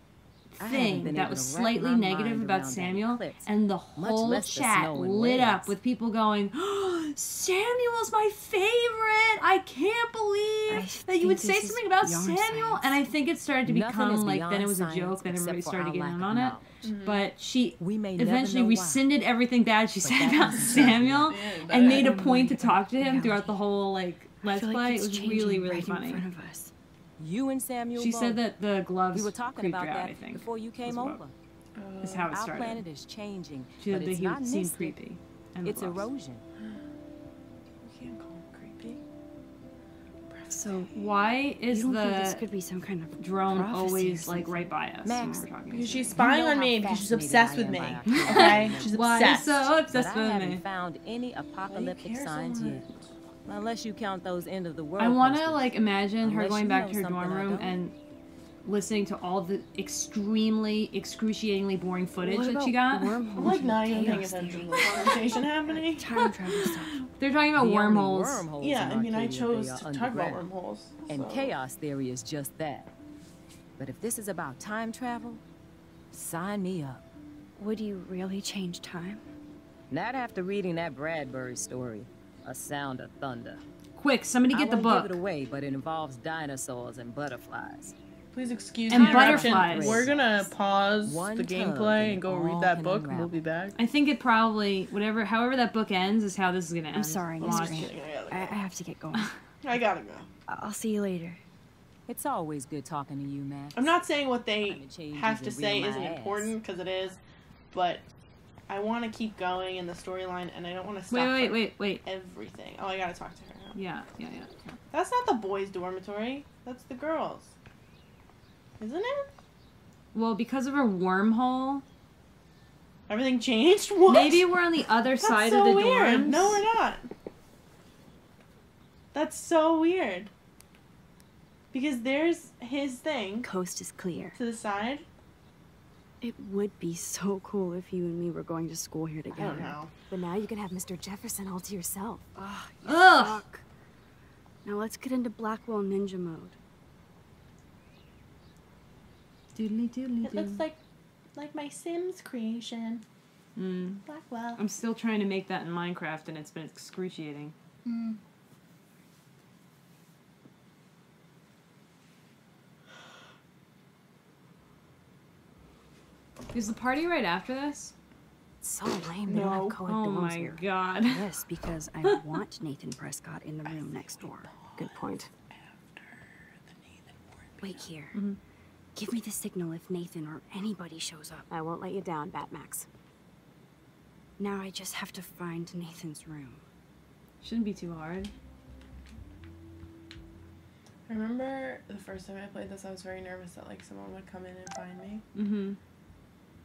I haven't thing been that able was to wrap slightly my negative mind about around that Samuel, eclipse, and the much whole less the chat snow and lit up winds. with people going, oh, Samuel's my favorite. I can't believe that you would think say this is something about beyond Samuel. science. And I think it started to Nothing become is like, then beyond it was a science joke, then everybody except for started our getting lack in of on it. knowledge. But she We may never eventually know why. rescinded everything bad she But said that about is Samuel Yeah, and made a that- point to talk to him reality. throughout the whole like I Let's feel like Play. It it's was changing really, really right funny. in front of us. You and Samuel She both. said that the gloves We were talking creeped about her out, that I think. before you came is what- over. Is how it Our started. planet is changing, She but said that it's he not seemed mystic. creepy. And the It's gloves. erosion. You can't call him creepy. So Why is you don't think this the could be some kind of drone prophecy or always like something? right by us Max, when we're talking? Because to she's each spying know on how me because she's fascinated obsessed I with am me. by our Okay? planet. She's Why are you obsessed. so But obsessed I with haven't me? found any apocalyptic care so signs much? yet. Unless you count those end of the world I want to posters. like imagine her Unless going you back know to her dorm something I room don't. and listening to all the extremely excruciatingly boring footage What that about she got. wormholes I'm like and not even paying chaos attention to theory? the conversation happening. Time travel stuff. They're talking about The only wormholes. wormholes Yeah, in I mean, I Arcadia chose Bay are to talk about underground. wormholes. And so- chaos theory is just that. But if this is about time travel, sign me up. Would you really change time? Not after reading that Bradbury story, A Sound of Thunder. Quick, somebody get the I won't book. give it away, but it involves dinosaurs and butterflies. Please excuse And the butterflies. interruption. We're gonna pause One the tug gameplay and and go all read that can book, and unravel. we'll be back. I think it probably, however that book ends is how this is gonna end. I'm sorry, I'm Miss just Green. kidding, I have to get going. I gotta go. I'll see you later. It's always good talking to you, Max. I'm not saying what they Climate change have to isn't say real isn't my ass. important, because it is, but I want to keep going in the storyline, and I don't want to stop Wait. everything. Oh, I gotta talk to her now. Yeah. That's not the boys' dormitory. That's the girls. Isn't it? Well, because of a wormhole. Everything changed? What? Maybe we're on the other side so of the weird. dorms. No, we're not. That's so weird. Because there's his thing. Coast is clear. To the side. It would be so cool if you and me were going to school here together. I don't know. But now you can have Mr. Jefferson all to yourself. Oh, Ugh. fuck. Now let's get into Blackwell Ninja mode. Doodly. It looks like my Sims creation. Blackwell. I'm still trying to make that in Minecraft, and it's been excruciating. Is the party right after this? It's so lame they don't have co-ed Oh dorms my here. god. Yes, because I want Nathan Prescott in the room next door. Good point. Wait here. Give me the signal if Nathan or anybody shows up. I won't let you down, Batmax. Now I just have to find Nathan's room. Shouldn't be too hard. I remember the first time I played this, I was very nervous that like someone would come in and find me.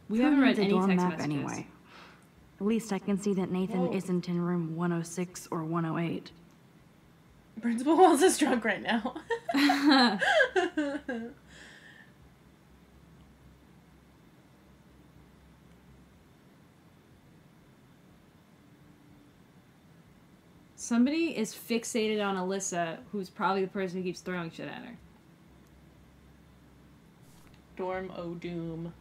We Who haven't read needs a any dorm text map messages. anyway. At least I can see that Nathan Whoa. isn't in room 106 or 108. Principal Wells is drunk right now. Somebody is fixated on Alyssa, who's probably the person who keeps throwing shit at her. Dorm O Doom.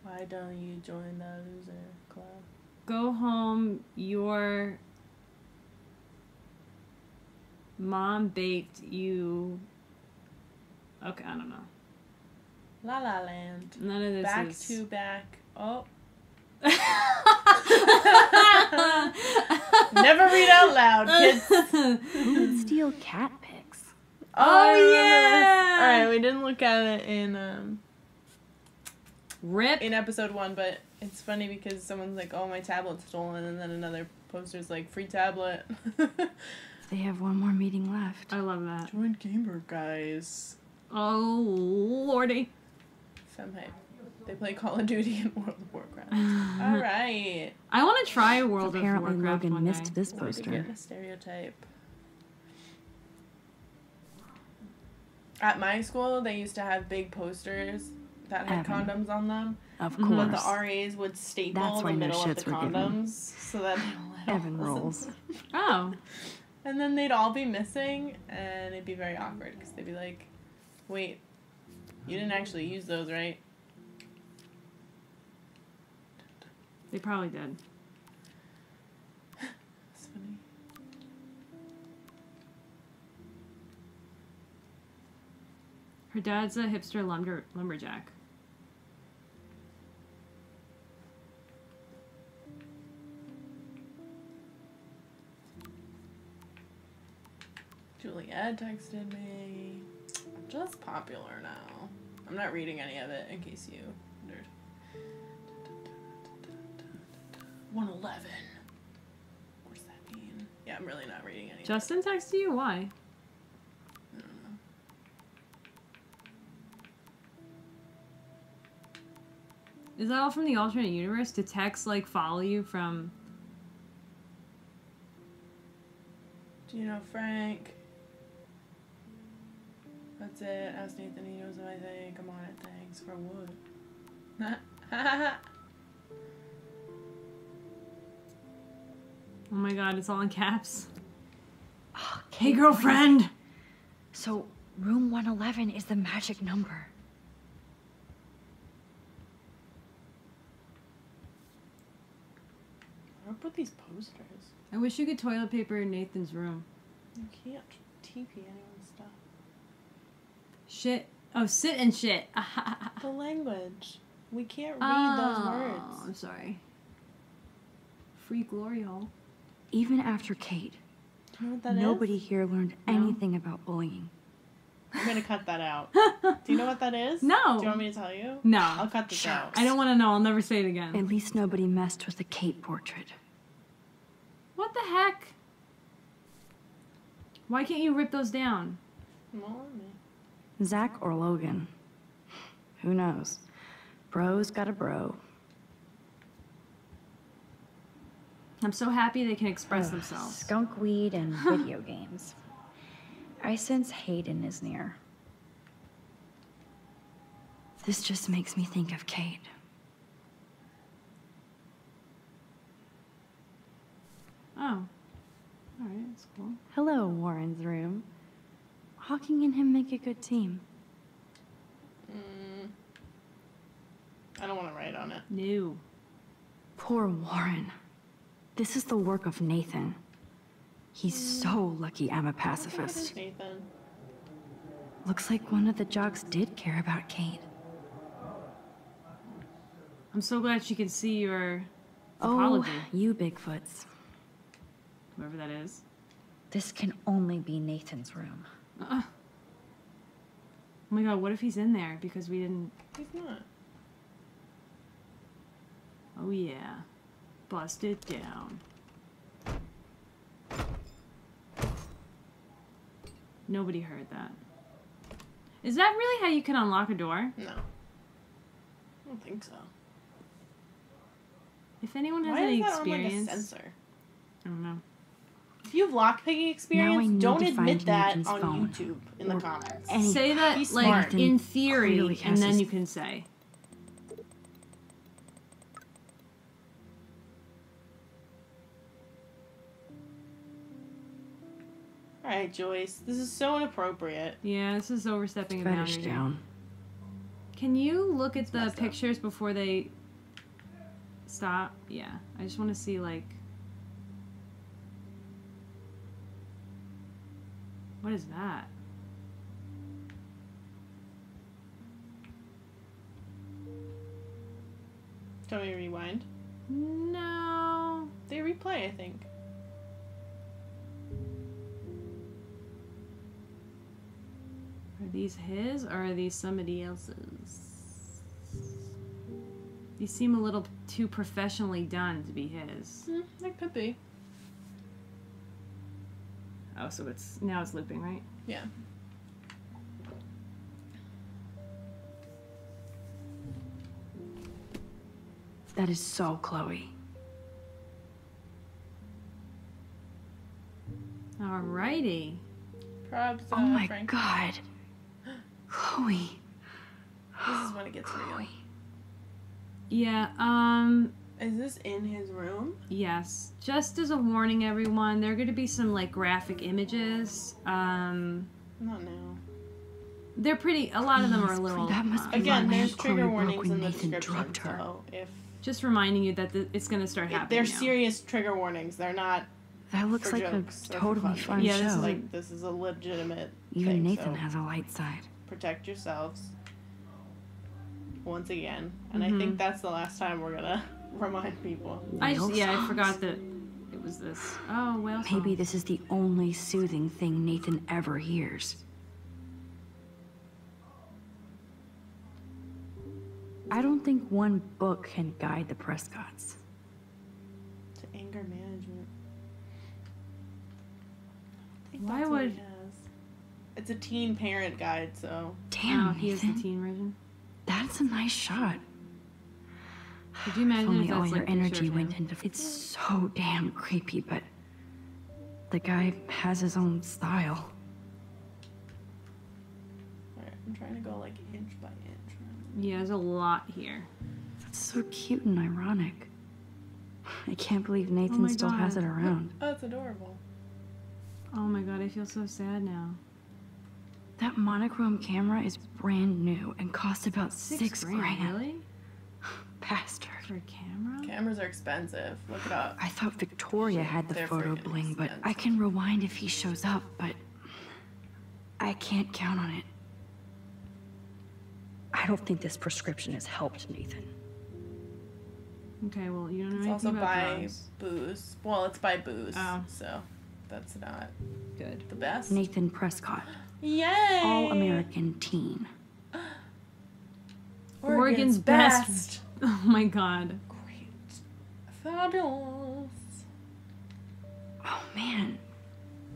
Why don't you join the loser club? Go home, your mom baked you... Okay, I don't know. La La Land. None of this Back is... to back. Oh. Never read out loud, kids. Who would steal cat pics? Oh, yeah! Alright, we didn't look at it in Rip. in episode 1, but it's funny because someone's like, oh, my tablet's stolen, and then another poster's like, free tablet. They have one more meeting left. I love that. Join Gamer, guys. Oh, lordy. FemHype. They play Call of Duty and World of Warcraft. Alright. I want to try World Apparently of Warcraft Logan one missed day. this Way to poster. get a stereotype. At my school, they used to have big posters that had Evan. condoms on them. Of But course. the RAs would staple That's the when their middle of the shits were given. condoms so that they Evan rolls. Oh. And then they'd all be missing, and it'd be very awkward because they'd be like, wait, you didn't actually use those, right? They probably did. It's funny. Her dad's a hipster lumberjack. Juliet texted me. I'm just popular now. I'm not reading any of it in case you wondered. 111. What does that mean? Yeah, I'm really not reading any. Justin texted you? Why? I don't know. Is that all from the alternate universe? To text, like, follow you from... Do you know Frank? That's it. Ask Nathan. He knows what I think. I'm on it. Thanks for what? Oh my god, it's all in caps. Oh, Hey, girlfriend! So, room 111 is the magic number. these posters. I wish you could toilet paper in Nathan's room. You can't TP anyone's stuff. Shit. Oh, sit and shit. The language. We can't read those words. I'm sorry. Free glory hole. Even after Kate, Do you know what that nobody is? here learned anything about bullying. I'm gonna cut that out. Do you know what that is? No. Do you want me to tell you? No. I'll cut this out. I don't want to know. I'll never say it again. At least nobody messed with the Kate portrait. What the heck? Why can't you rip those down? More on me. Zach or Logan? Who knows? Bro's got a bro. I'm so happy they can express themselves. Skunk weed and video games. I sense Hayden is near. This just makes me think of Kate. Oh. Alright, that's cool. Hello, Warren's room. Hawking and him make a good team. I don't want to write on it. No. Poor Warren. This is the work of Nathan. He's so lucky I'm a pacifist. Nathan. Looks like one of the jocks did care about Kate. I'm so glad she can see your Oh, apology. you Bigfoots. Whoever that is. This can only be Nathan's room. Oh my god, what if he's in there because we didn't... He's not. Oh yeah. Bust it down. Nobody heard that. Is that really how you can unlock a door? No. I don't think so. If anyone has Why any is that experience... on like a sensor? I don't know. If you have lockpicking experience, don't admit that Nathan's on phone. YouTube in the comments. Say that, Be like, smart. in theory, clearly and has then his- you can say. Alright, Joyce. This is so inappropriate. Yeah, this is overstepping a Fetish boundary. down. Can you look at the messed up. pictures before they stop? Yeah, I just want to see, like... What is that? Do you want me to rewind? No. They replay, I think. Are these his or are these somebody else's? These seem a little too professionally done to be his. That could be. Oh, so it's now it's looping, right? Yeah. That is so Chloe. Alrighty. Probs, Oh my Frank. god. Chloe. This is when it gets real. Yeah, Is this in his room? yes. Just as a warning, everyone, there are going to be some, like, graphic images. Not now. They're pretty, a lot of them are a little... That must be Again, why there's Chloe trigger broke warnings when in the Nathan description, drugged her. so if Just reminding you that it's going to start happening they're now. serious trigger warnings, they're not That looks for like a jokes or for totally fun. fun Yeah, show. this is Like, this is a legitimate Even thing, Nathan so has a light side. protect yourselves. Once again. And I think that's the last time we're gonna remind people. I Whale forgot that it was this. Oh, whale Maybe songs. this is the only soothing thing Nathan ever hears. I don't think one book can guide the Prescotts. To anger management. I think Why that's what would- he has. It's a teen parent guide, so Damn, Oh, he is the Nathan. teen version. That's a nice shot. Could you If imagine only if all that's your like picture energy of went him? into. It's so damn creepy, but the guy has his own style. alright, I'm trying to go like inch by inch. Yeah, there's a lot here. That's so cute and ironic. I can't believe Nathan my still has God. it around. Oh, it's adorable. Oh my god, I feel so sad now. That monochrome camera is brand new and cost about $6 $6 grand, grand. really? Bastard. For a camera? Cameras are expensive. Look it up. I thought Victoria had the They're photo freaking bling, but expensive. I can rewind if he shows up, but I can't count on it. I don't think this prescription has helped, Nathan. Okay, well, you don't know It's anything also about by drugs. Booze. Well, it's by Booze. Oh. So that's not Good. the best. Nathan Prescott. Yay! All-American teen. Oregon's best. Oh my god. Great. Fabulous. Oh man,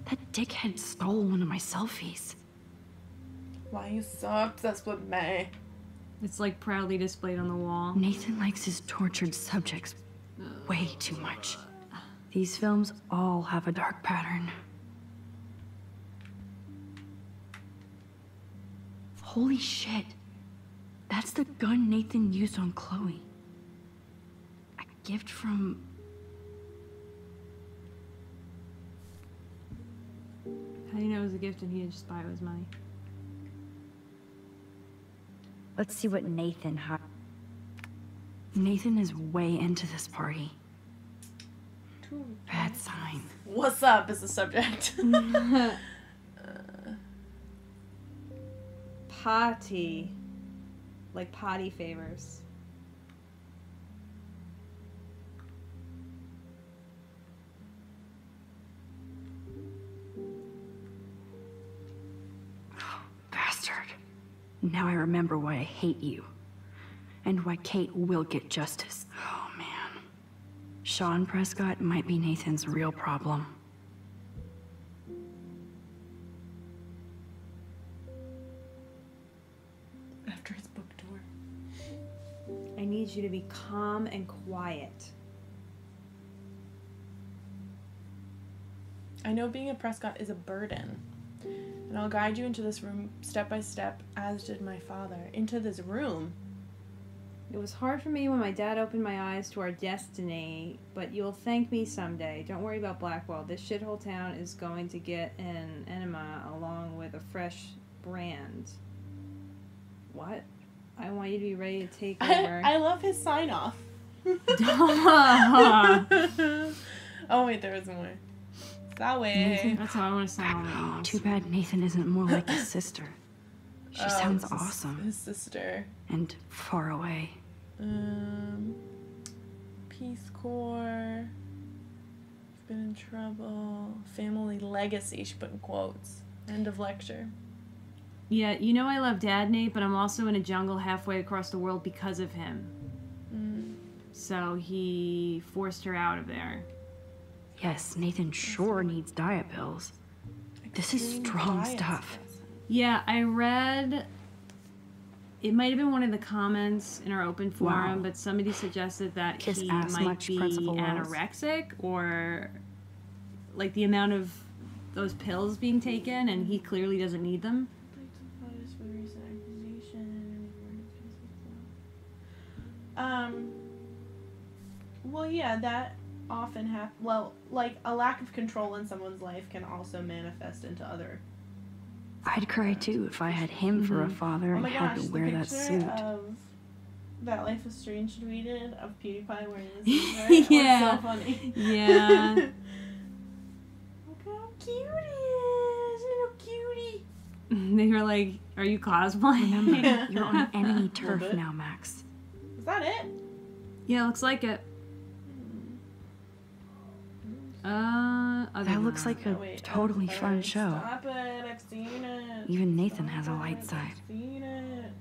that dickhead stole one of my selfies. Why are you so obsessed with me? It's like proudly displayed on the wall. Nathan likes his tortured subjects way too much. These films all have a dark pattern. Holy shit. That's the gun Nathan used on Chloe. A gift from... How do you know it was a gift and he didn't just buy it with his money? Let's see what Nathan had. Nathan is way into this party. Bad sign. What's up is the subject. Potty. Like potty favors. Bastard. Now I remember why I hate you. And why Kate will get justice. Oh, man. Sean Prescott might be Nathan's real problem. After his book tour. I need you to be calm and quiet. I know being a Prescott is a burden. And I'll guide you into this room step by step, as did my father. Into this room. It was hard for me when my dad opened my eyes to our destiny, but you'll thank me someday. Don't worry about Blackwell. This shithole town is going to get an enema along with a fresh brand. What? I want you to be ready to take over. I love his sign off. Oh wait, there is more. Sorry. That's how I want to sign all my emails. Too bad Nathan isn't more like his sister. She sounds His- awesome. His sister. And far away. Peace Corps. Been in trouble. Family legacy. She put in quotes. End of lecture. Yeah, you know I love Dad, Nate, but I'm also in a jungle halfway across the world because of him. So he forced her out of there. Yes, Nathan sure needs diet pills. This is strong stuff. Yeah, I read... It might have been one of the comments in our open forum, but somebody suggested that Kiss he ass might much, be Principal Wells. anorexic, or like the amount of those pills being taken, and he clearly doesn't need them. Well, yeah, that often happens. Well, like, a lack of control in someone's life can also manifest into other... I'd cry too if I had him for a father Oh and my had gosh, to wear the that picture suit. of that Life is Strange tweeted of PewDiePie wearing this right? Yeah. Was so funny. Yeah. Look how cute he is, little cutie. They were like, "Are you cosplaying?" Remember, you're on enemy turf bit. now, Max. Is that it? Yeah, looks like it. That looks like a Wait, totally fun show. Stop it, I've seen it. Even Nathan has a light side. I've seen it.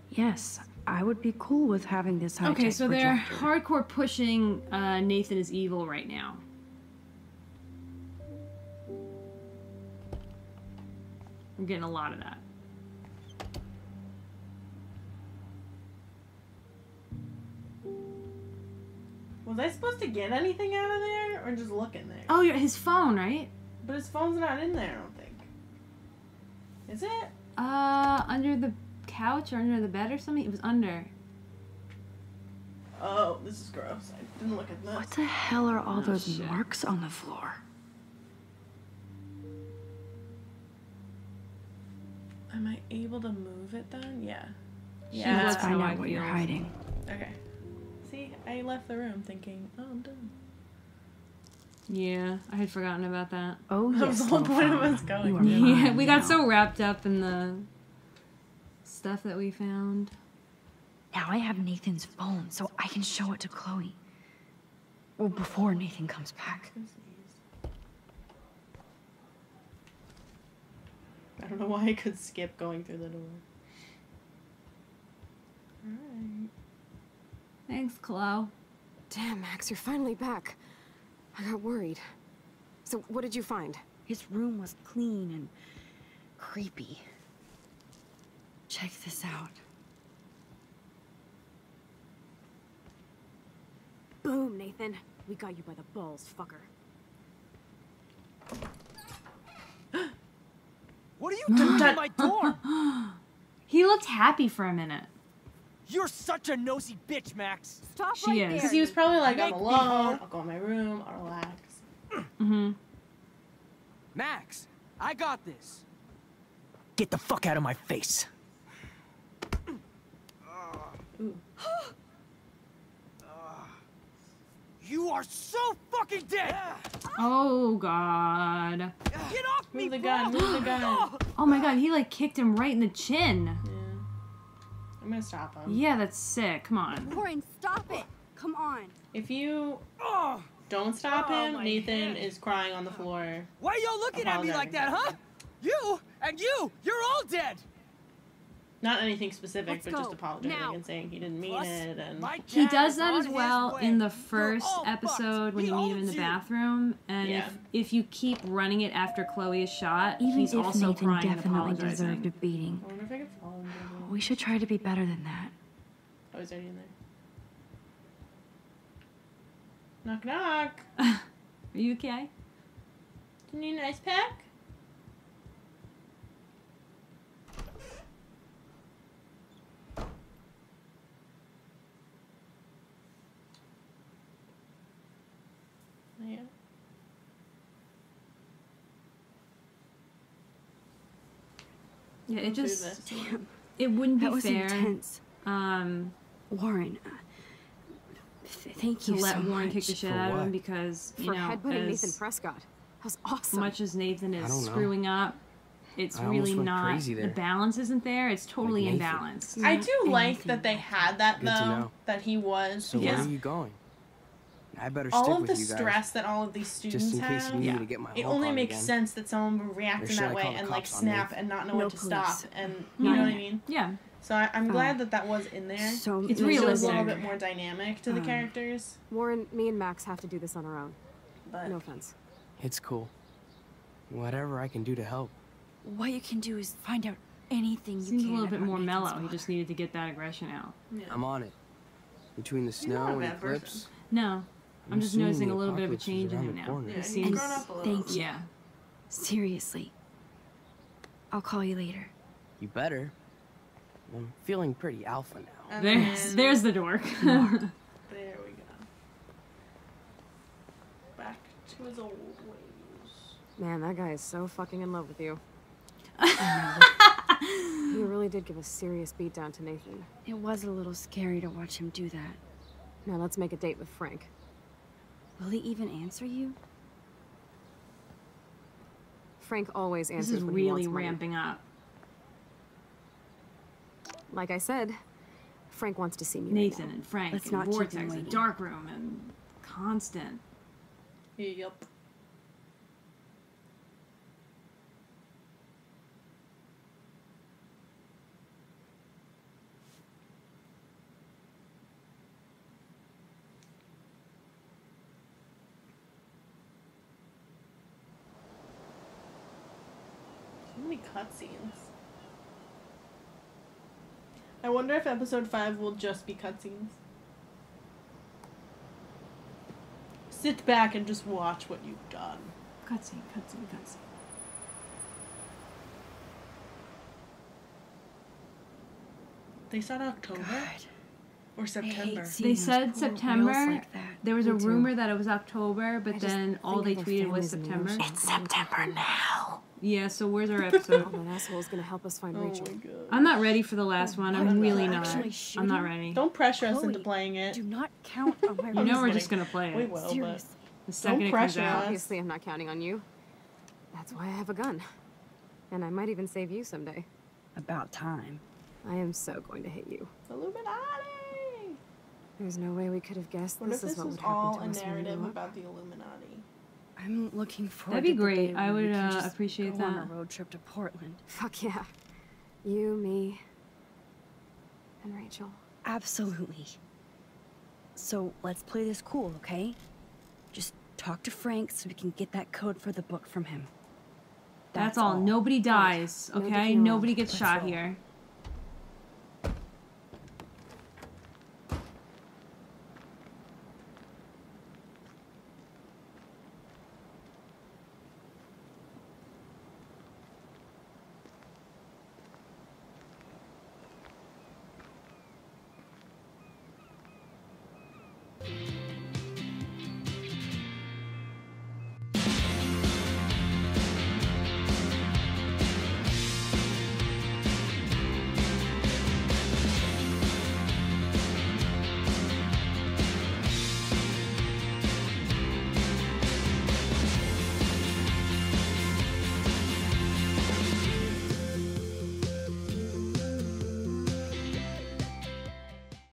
Yes, I would be cool with having this high-tech Okay, so they're projector. hardcore pushing Nathan is evil right now. I'm getting a lot of that. Was I supposed to get anything out of there, or just look in there? Oh, his phone, right? But his phone's not in there, I don't think. Is it? Under the couch or under the bed or something? It was under. Oh, this is gross. I didn't look at this. What the hell are all those shit. marks on the floor? Am I able to move it then? Yeah. Let's Yeah. Let's find how I out what you're feel. hiding. See, I left the room thinking, oh, I'm done. Yeah, I had forgotten about that. Oh, That was the whole point of us going. Yeah, we got so wrapped up in the stuff that we found. Now I have Nathan's phone, so I can show it to Chloe. Well, before Nathan comes back. I don't know why I could skip going through the door. Alright. Thanks, Chloe. Damn, Max, you're finally back. I got worried. So, what did you find? His room was clean and creepy. Check this out. Boom, Nathan. We got you by the balls, fucker. What are you doing at my door? He looked happy for a minute. You're such a nosy bitch, Max. Stop She is. Because he was probably like, I'm Make me alone, home. I'll go in my room, I'll relax. Mm-hmm. Max, I got this. Get the fuck out of my face. Ooh. You are so fucking dead. Oh, God. Get off me, Move the gun, move the gun. Oh, my God. He, like, kicked him right in the chin. Yeah. I'm gonna stop him. Yeah, that's sick. Come on. Lauren, stop it! Come on. If you don't stop him, Nathan is crying on the floor. Why are y'all looking at me like that, huh? You and you're all dead. Not anything specific, Let's but just go. apologizing Now. and saying he didn't mean Plus, it. And my He dad does is that on as his well way. in the You're first all episode fucked. when He you meet him in owns the you. bathroom. And Yeah. if you keep running it after Chloe is shot, Even he's if also Nathan crying and definitely apologizing. deserved a beating, I wonder if I could follow him. we should try to be better than that. Oh, he's already in there. Knock, knock. Are you okay? Do you need an ice pack? Yeah. Yeah, it Go through just... this. Damn, It wouldn't be that was fair intense. Warren, thank to you let so Warren much. kick the shit For out of him what? because, you For know, headbutting Nathan as Prescott. That was awesome. much as Nathan I is don't know. screwing up, it's I really almost went not... crazy The there. balance isn't there. It's totally Nathan. imbalanced. I do like anything that they like had that, Good to though. know. That he was. So because where are you going? I better all stick of with the you guys. stress that all of these students Just in case have, you need me Yeah. to get my it Hulk only on makes again. sense that someone would react Or in should that I way call the and like cops on snap me? and not know No what to police. stop. And you know what I mean? Yeah. So I'm glad that that was in there. So It's It shows a realistic. little bit more dynamic to the characters. Warren, me and Max have to do this on our own. But No offense. It's cool. Whatever I can do to help. What you can do is find out anything you Seems can a little bit about more Nathan's mellow. He mother. just needed to get that aggression out. yeah. I'm on it. Between the not snow a and bad person. eclipse. No. I'm just assuming noticing the a little bit of a apocalypse is change in around him the now. corner. Yeah, He he's seems... grown up a little. Thank you. Yeah. Seriously. I'll call you later. You better. I'm feeling pretty alpha now. And There's, then- there's the dork. There we go. Back to his old ways. Man, that guy is so fucking in love with you. He really did give a serious beatdown to Nathan. It was a little scary to watch him do that. Now let's make a date with Frank. Will he even answer you? Frank always This answers is when he wants really money. ramping up. Like I said, Frank wants to see me. Nathan right now. and Frank Let's and not keep him Vortex and waiting. Dark Room and Constant. Yup. So many cutscenes. I wonder if episode 5 will just be cutscenes. Sit back and just watch what you've done. Cutscene, cutscene, cutscene. They said October or September. They said September. like that. There was a Me too. rumor that it was October, but I just then all they think of their tweeted was families and September. emotions. September now. Yeah, so where's our episode? Oh, that asshole's gonna help us find Oh Rachel. my god. I'm not ready for the last one. I'm really not. Actually I'm shooting? not ready. Don't pressure us into playing it. Do not count on my You know we're kidding. just gonna play We it. will, Seriously. The second Don't it comes pressure out. us. Obviously, I'm not counting on you. That's why I have a gun. And I might even save you someday. About time. I am so going to hit you. Illuminati! There's no way we could have guessed What if this is this what was would happen all to a us when we narrative grew up. about the Illuminati? I'm looking forward That'd be to the great. day I when we would can just appreciate go on that. a road trip to Portland. Fuck yeah. You, me, and Rachel. Absolutely. So let's play this cool, okay? Just talk to Frank so we can get that code for the book from him. That's all. Nobody dies, okay? Nobody Nobody will. gets Let's shot roll. here.